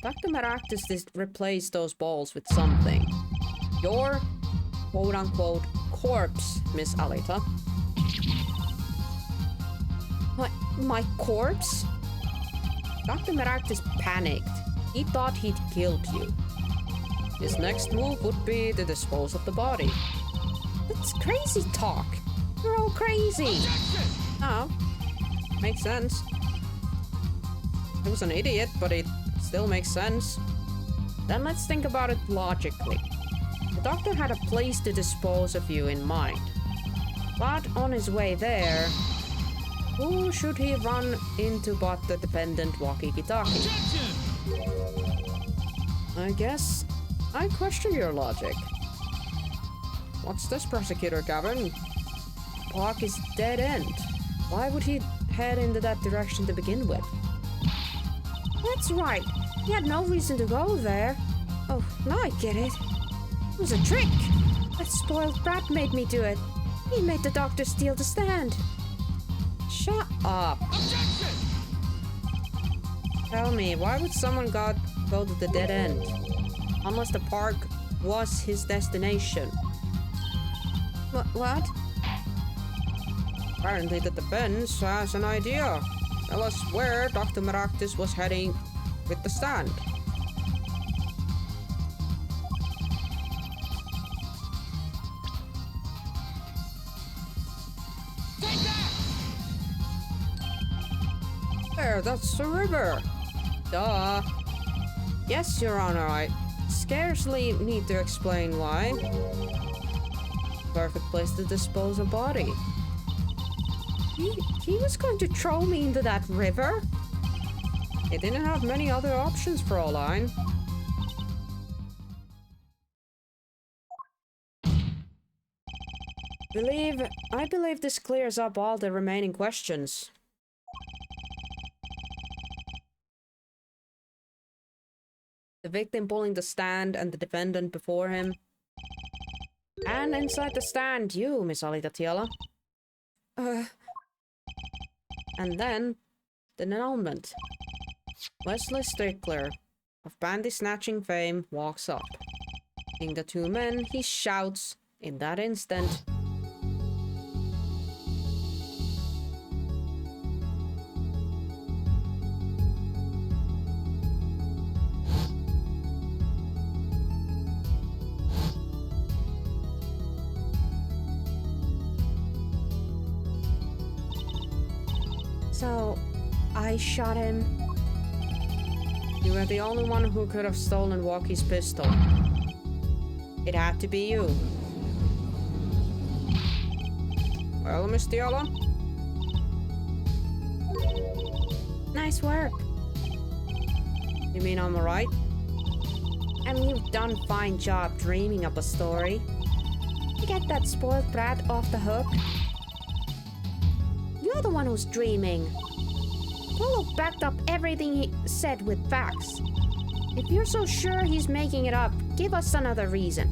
Dr. Maractus replaced those balls with something. Your quote-unquote corpse, Miss Alita.
My corpse?
Dr. Maractus panicked. He thought he'd killed you. His next move would be to dispose of the body.
That's crazy talk. You're all crazy.
Oh, makes sense. He was an idiot, but it still makes sense. Then let's think about it logically. The doctor had a place to dispose of you in mind. But on his way there, who should he run into but the dependent Wocky Kitaki? I guess I question your logic. What's this, Prosecutor Gavin? Park is dead end. Why would he head into that direction to begin with?
That's right. He had no reason to go there. Oh, now I get it. It was a trick. That spoiled brat made me do it. He made the doctor steal the stand.
Shut up.
Objection!
Tell me, why would someone go to the dead end? Unless the park was his destination.
What?
Apparently the defense has an idea. Tell us where Dr. Maractus was heading with the stand.
Take that!
There, that's the river. Duh. Yes, Your Honor, I scarcely need to explain why. Perfect place to dispose a body.
He was going to throw me into that river?
He didn't have many other options, Fraulein. I believe this clears up all the remaining questions. The victim pulling the stand and the defendant before him. And inside the stand, you, Miss Alitatiela. And then, the annulment. Wesley Strickler, of bandy snatching fame, walks up. Seeing the two men, he shouts, in that instant,
So, I shot him.
you were the only one who could have stolen Wocky's pistol. It had to be you. Well, Miss Tiala?
Nice work.
You mean I'm alright?
I mean, you've done a fine job dreaming up a story. To get that spoiled brat off the hook. You're the one who's dreaming. Polo backed up everything he said with facts. If you're so sure he's making it up, give us another reason.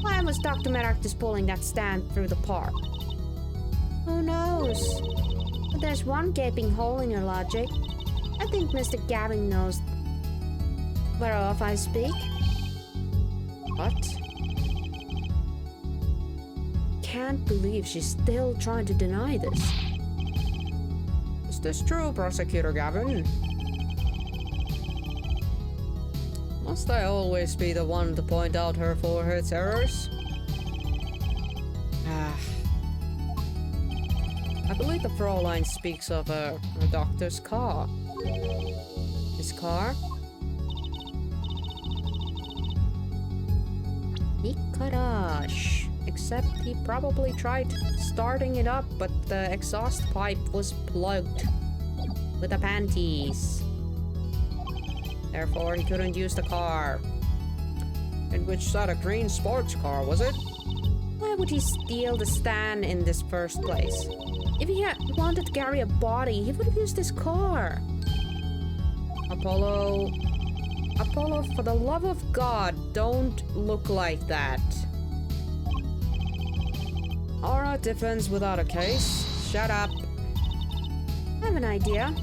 Why was Dr. Maractus pulling that stand through the park? Who knows? But there's one gaping hole in your logic. I think Mr. Gavin knows whereof I speak.
What?
Can't believe she's still trying to deny this.
Is this true, Prosecutor Gavin? Must I always be the one to point out her forehead's errors? I believe the Fraulein speaks of a doctor's car. His car? Ikarash. Except he probably tried starting it up, but the exhaust pipe was plugged with the panties. Therefore, he couldn't use the car. In which side a green sports car, was it?
Why would he steal the stand in this first place? If he had wanted to carry a body, he would have used his car.
Apollo, for the love of God, don't look like that. Alright, defense without a case. Shut up.
I have an idea.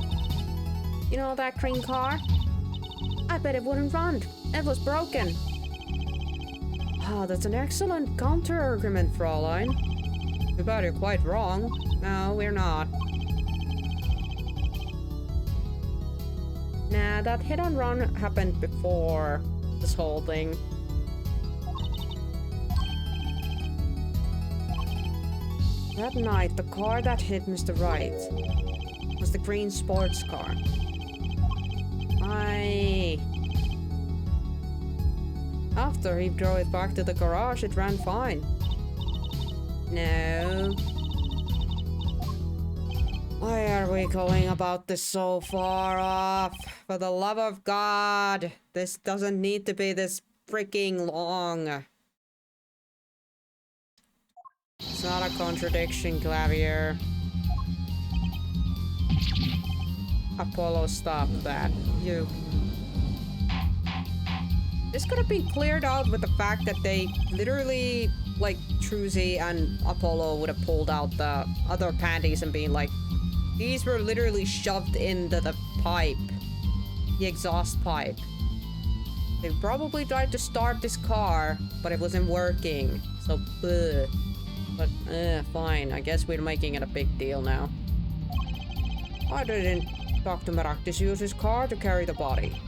You know that green car? I bet it wouldn't run. It was broken.
Ah, that's an excellent counter-argument, Fraulein. Too bad you're quite wrong. No, we're not. Nah, that hit and run happened before this whole thing. That night, the car that hit Mr. Wright was the green sports car. After he drove it back to the garage, it ran fine. No. Why are we going about this so far off? For the love of God, this doesn't need to be this freaking long. It's not a contradiction, Clavier. Apollo, stop that. You... This could have been cleared out with the fact that they literally, like, Truzy and Apollo would have pulled out the other panties and been like, these were literally shoved into the pipe. The exhaust pipe. They probably tried to start this car, but it wasn't working. So, bleh. But, fine. I guess we're making it a big deal now. Why didn't Dr. Maractus use his car to carry the body?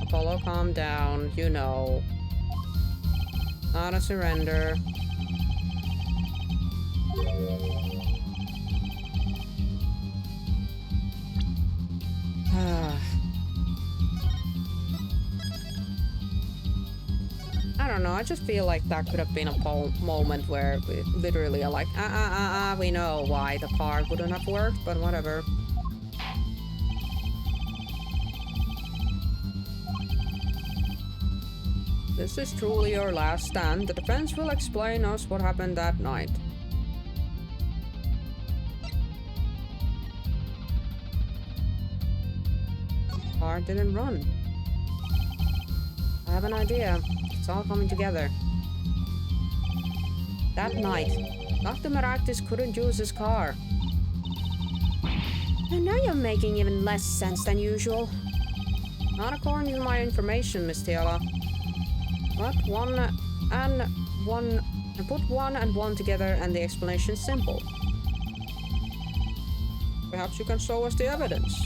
Apollo, calm down. You know. Not a surrender. I don't know, I just feel like that could have been a moment where we literally are like, we know why the car wouldn't have worked, but whatever. This is truly your last stand. The defense will explain us what happened that night. Car didn't run. I have an idea. It's all coming together. That night, Dr. Maractus couldn't use his car.
And now you're making even less sense than usual.
Not according to my information, Miss Tiala. But put one and one together and the explanation is simple. Perhaps you can show us the evidence.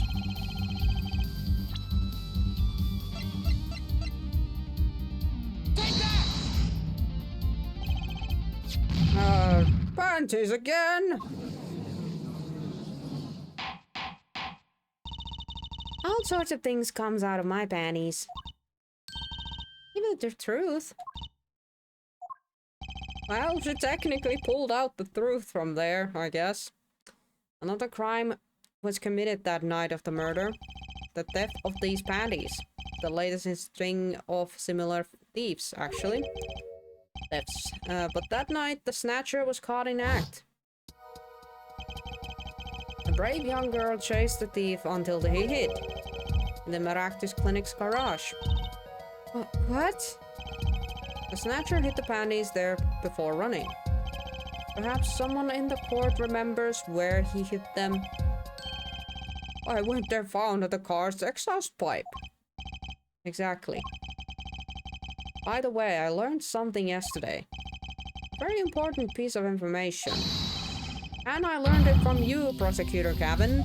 Panties again?
All sorts of things comes out of my panties. Even the truth.
Well, she technically pulled out the truth from there, I guess. Another crime was committed that night of the murder. The theft of these panties. The latest in a string of similar thieves, actually. Thefts. But that night, the snatcher was caught in act. A brave young girl chased the thief until he hid in the Maractus Clinic's garage.
What?
The snatcher hid the panties there before running. Perhaps someone in the court remembers where he hid them. I went there found the car's exhaust pipe. Exactly. By the way, I learned something yesterday. A very important piece of information. And I learned it from you, Prosecutor Cavan.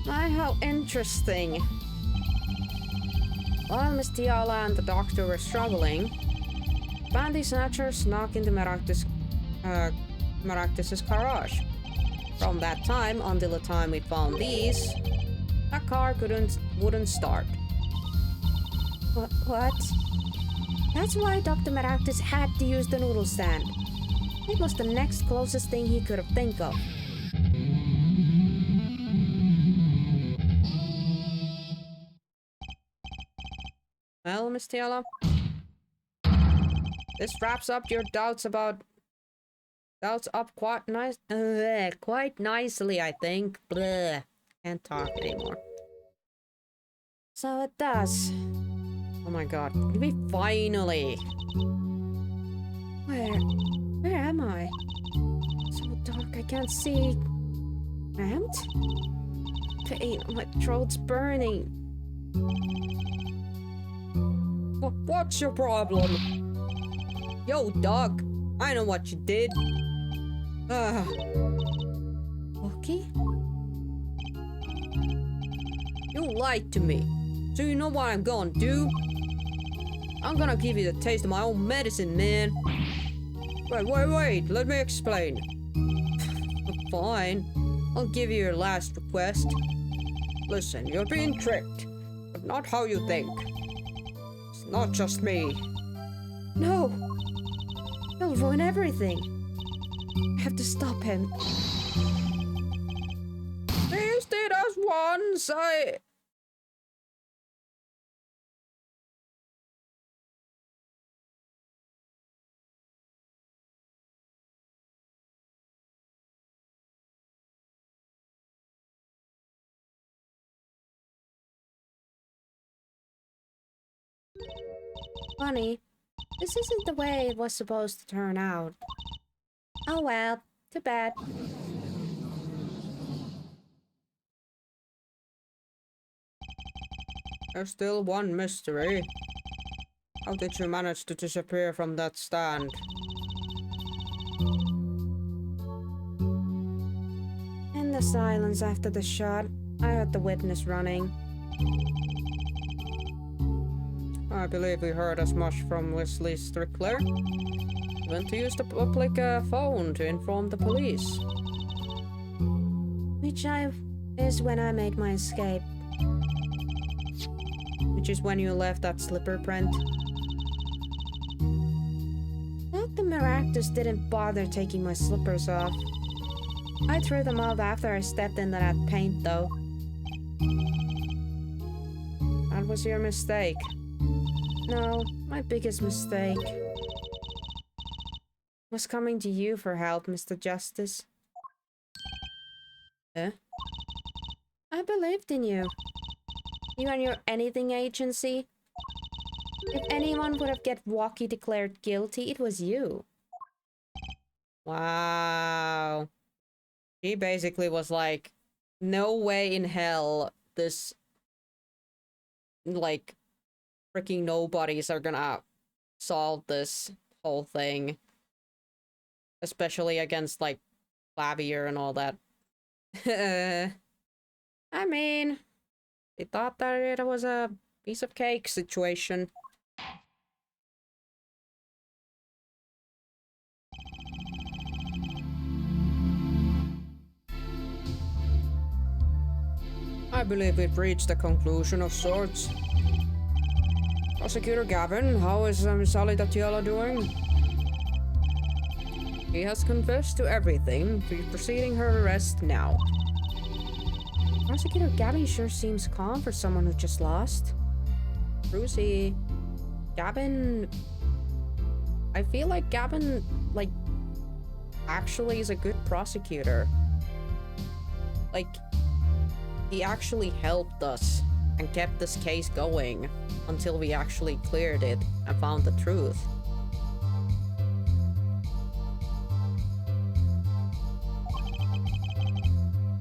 My, how interesting. While Miss Tiala and the doctor were struggling, panty snatcher snuck into Maractus's garage. From that time until the time we found these, that car wouldn't start.
What? That's why Dr. Maractus had to use the noodle stand. It was the next closest thing he could have think of.
Well, Miss Tiala, this wraps up your doubts up quite nicely, I think. Bleh. Can't talk anymore.
So it does.
Oh my god. We finally.
Where am I? So dark I can't see. Cramped? Pain, my throat's burning.
What's your problem? Yo, dog. I know what you did.
Wocky?
You lied to me. So you know what I'm gonna do? I'm gonna give you the taste of my own medicine, man. Wait. Let me explain. Fine. I'll give you your last request. Listen, you're being tricked. But Not how you think. It's not just me.
No! He'll ruin everything. I have to stop him.
Please did us once.
Funny, this isn't the way it was supposed to turn out. Oh well, too bad.
There's still one mystery. How did you manage to disappear from that stand?
In the silence after the shot, I heard the witness running.
I believe we heard as much from Wesley Strickler. He went to use the public phone to inform the police.
Which is when I made my escape.
Which is when you left that slipper print.
Dr. Maractus didn't bother taking my slippers off. I threw them off after I stepped into that paint, though.
That was your mistake.
No, my biggest mistake was coming to you for help, Mr. Justice.
Eh?
I believed in you. You and your anything agency. If anyone would have get Wocky declared guilty, it was you.
Wow. He basically was like, no way in hell this, like, freaking nobodies are gonna solve this whole thing. Especially against, like, Clavier and all that. I mean, he thought that it was a piece of cake situation. I believe we've reached a conclusion of sorts. Prosecutor Gavin, how is Miss Tatiela doing? He has confessed to everything. We're proceeding her arrest now.
Prosecutor Gavin sure seems calm for someone who just lost.
Brucey, Gavin... I feel like Gavin, like, actually is a good prosecutor. Like, he actually helped us and kept this case going until we actually cleared it and found the truth.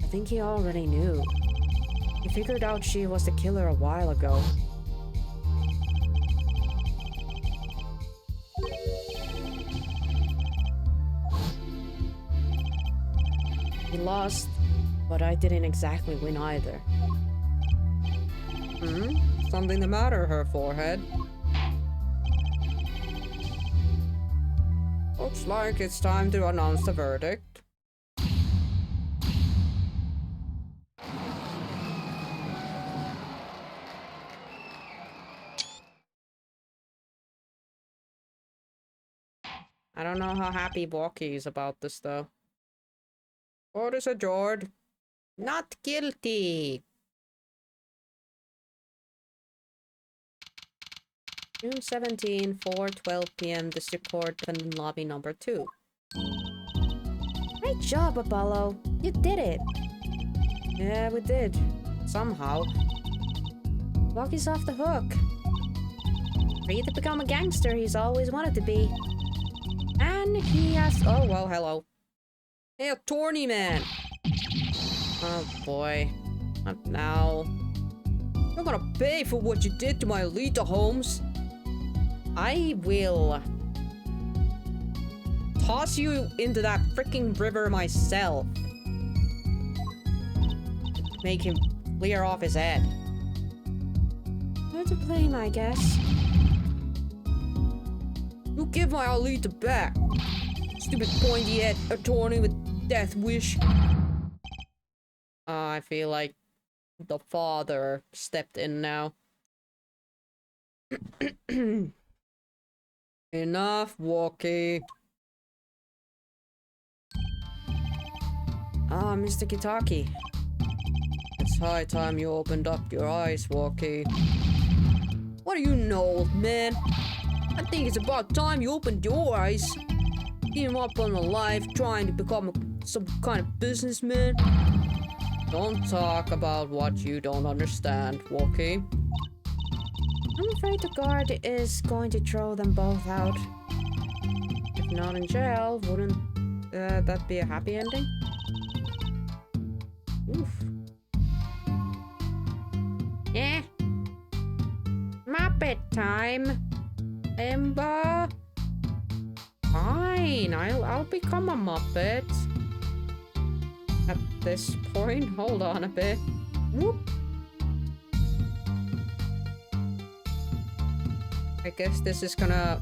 I think he already knew. He figured out she was the killer a while ago. He lost, but I didn't exactly win either.
Something the matter, her forehead? Looks like it's time to announce the verdict. I don't know how happy Wocky is about this, though. Court is adjourned. Not guilty. June 17, 4:12 p.m. District Court, Defendant Lobby number 2.
Great job, Apollo. You did it.
Yeah, we did. Somehow.
Wocky's off the hook. Free to become a gangster he's always wanted to be. And he has...
Oh, well, hello. Hey, attorney man! Oh boy. Not now. You're gonna pay for what you did to my Alita, Holmes. I will toss you into that freaking river myself. Make him clear off his head.
Hard to blame, I guess.
You give my Alita back. Stupid pointy-head attorney with death wish. I feel like the father stepped in now. Enough, Wocky. Ah, Mr. Kitaki. It's high time you opened up your eyes, Wocky. What do you know, old man? I think it's about time you opened your eyes. Give up on a life trying to become some kind of businessman. Don't talk about what you don't understand, Wocky.
I'm afraid the guard is going to throw them both out.
If not in jail, wouldn't that be a happy ending? Oof.
Yeah. Muppet time.
Ember. Fine, I'll become a Muppet. At this point, hold on a bit. Whoop. I guess this is gonna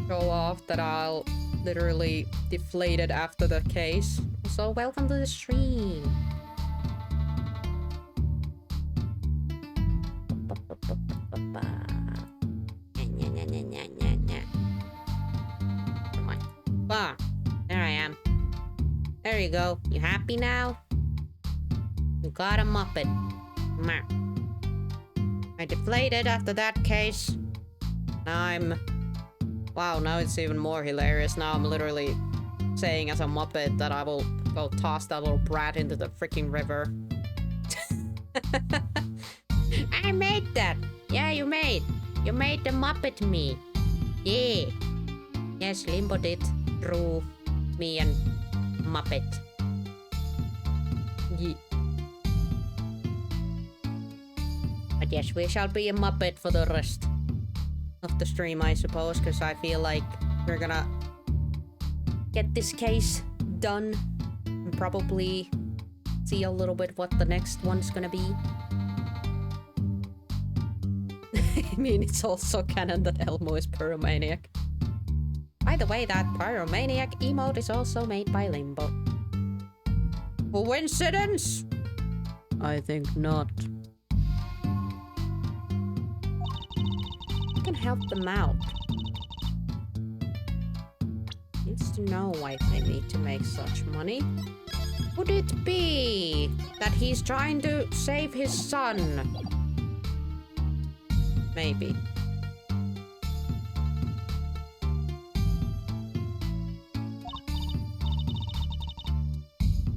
show off that I'll literally deflated after the case.
So welcome to the stream.
Ah, there I am. There you go. You happy now? You got a Muppet. I deflated after that case. Now wow, now it's even more hilarious. Now I'm literally saying as a Muppet that I will go toss that little brat into the freaking river.
I made that. Yeah, you made the Muppet me. Yeah.
Yes, Limbo did drew me and Muppet. Yeah. But yes, we shall be a Muppet for the rest of the stream, I suppose, because I feel like we're gonna get this case done and probably see a little bit what the next one's gonna be. I mean, it's also canon that Elmo is pyromaniac. By the way, that pyromaniac emote is also made by Limbo. Coincidence? I think not. You can help them out. Needs to know why they need to make such money. Could it be that he's trying to save his son? Maybe.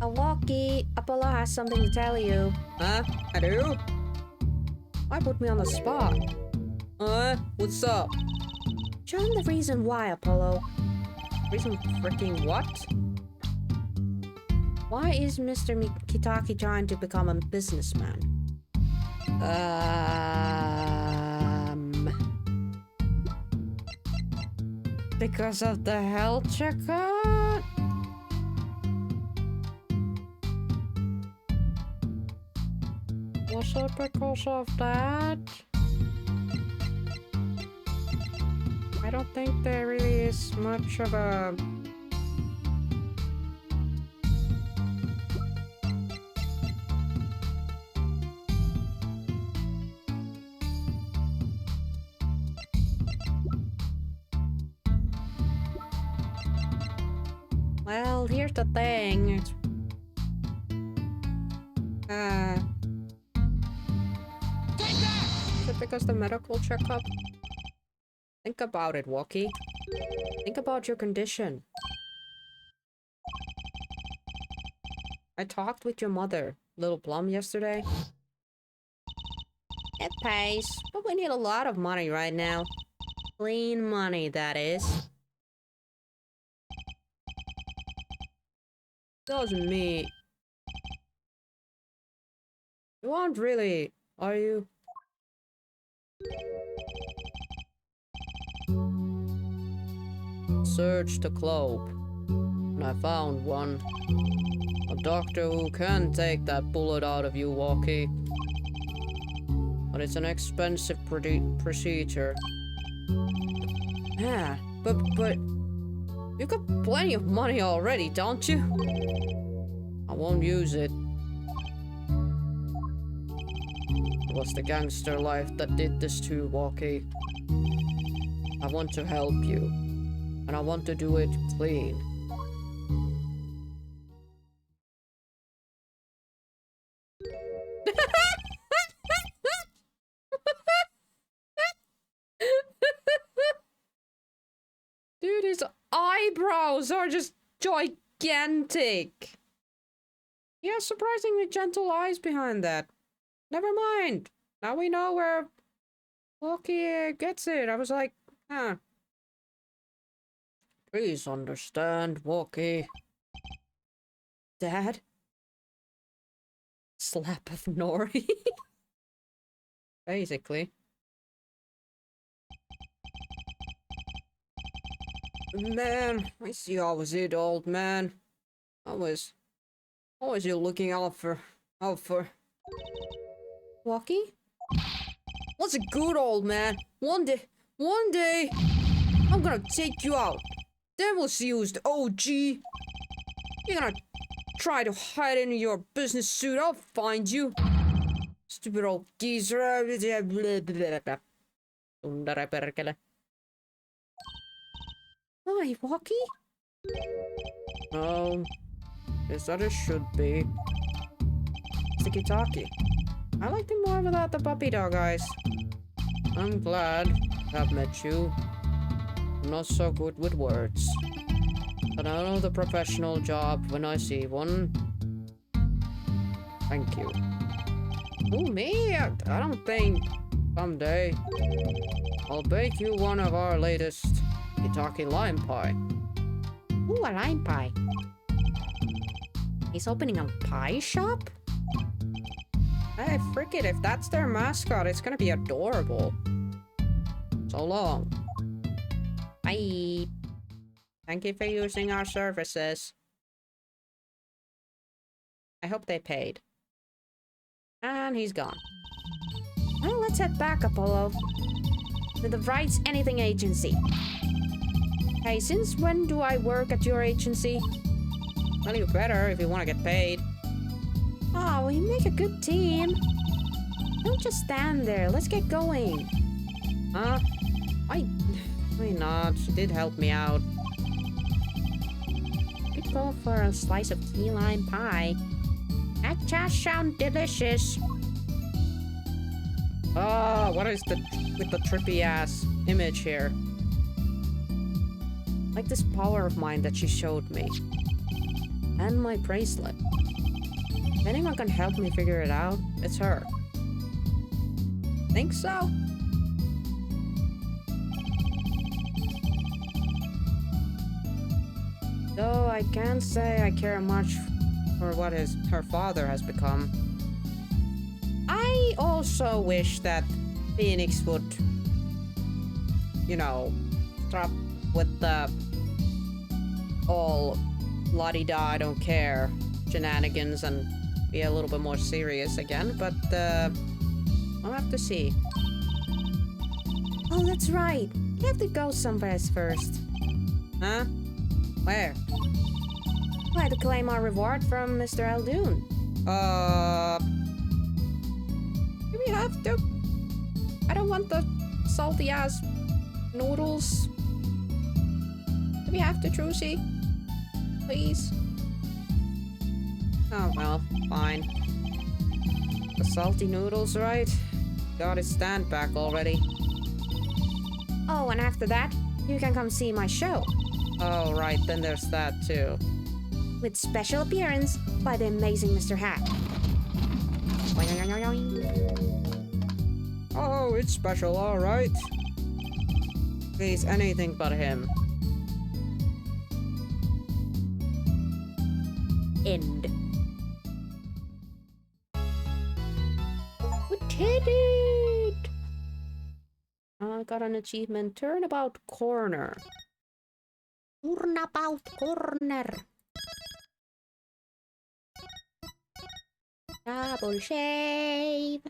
Wocky, Apollo has something to tell you.
Huh? I do? Why put me on the spot? What's up?
Show him the reason why, Apollo.
Reason freaking what?
Why is Mr. Kitaki trying to become a businessman?
Because of the health checkup? Was it because of that? I don't think there really is much of a... Well, here's the thing. Is it because the medical checkup? Think about it, Wocky. Think about your condition. I talked with your mother, Little Plum, yesterday. It pays, but we need a lot of money right now. Clean money, that is. Doesn't mean... You aren't really, are you? Searched the globe, and I found one. A doctor who can take that bullet out of you, Wocky. But it's an expensive procedure. Yeah, but you got plenty of money already, don't you? I won't use it. It was the gangster life that did this to Wocky. I want to help you. And I want to do it clean. Dude, his eyebrows are just gigantic. He has surprisingly gentle eyes behind that. Never mind. Now we know where Wocky gets it. I was like, huh. Please understand, Wocky. Dad? Slap of Nori? Basically. Man, I see how was it, old man. How was you looking out for...
Wocky?
What's a good old man? One day, I'm gonna take you out. Then we'll see who's the OG. You're gonna try to hide in your business suit. I'll find you. Stupid old geezer. Sundare perkele.
Hi, Wocky?
No. Is that it should be. It's the Kitaki. I liked him more without the puppy dog eyes. I'm glad I've met you. I'm not so good with words. But I know the professional job when I see one. Thank you. Oh, me? I don't think someday I'll bake you one of our latest Kitaki lime pie.
Ooh, a lime pie. He's opening a pie shop?
Hey, frick it, if that's their mascot, it's gonna be adorable. So long. Bye. Thank you for using our services. I hope they paid. And he's gone.
Well, let's head back, Apollo. To the Rights Anything Agency. Hey, since when do I work at your agency?
Well, you better if you want to get paid.
Oh, we make a good team. Don't just stand there. Let's get going.
Huh? Why not? She did help me out.
Could go for a slice of key lime pie. That just sounds delicious.
Oh, what is with the trippy ass image here? Like this power of mine that she showed me. And my bracelet. If anyone can help me figure it out, it's her. Think so? Though I can't say I care much for what her father has become. I also wish that Phoenix would, you know, stop with the all la-di-da, I don't care shenanigans and be a little bit more serious again, but I'll have to see.
Oh, that's right. We have to go somewhere first.
Huh? Where?
Why, to claim our reward from Mr. Aldoon.
Do we have to? I don't want the salty ass noodles. Do we have to, Trucy? Please? Oh, well, fine. The salty noodles, right? Got his stand back already.
Oh, and after that, you can come see my show.
Oh, right, then there's that too.
With special appearance by the amazing Mr. Hat.
Oh, it's special, alright. Please, anything but him.
End. We did it!
I got an achievement. Turnabout corner.
Turnabout corner.
Double shave.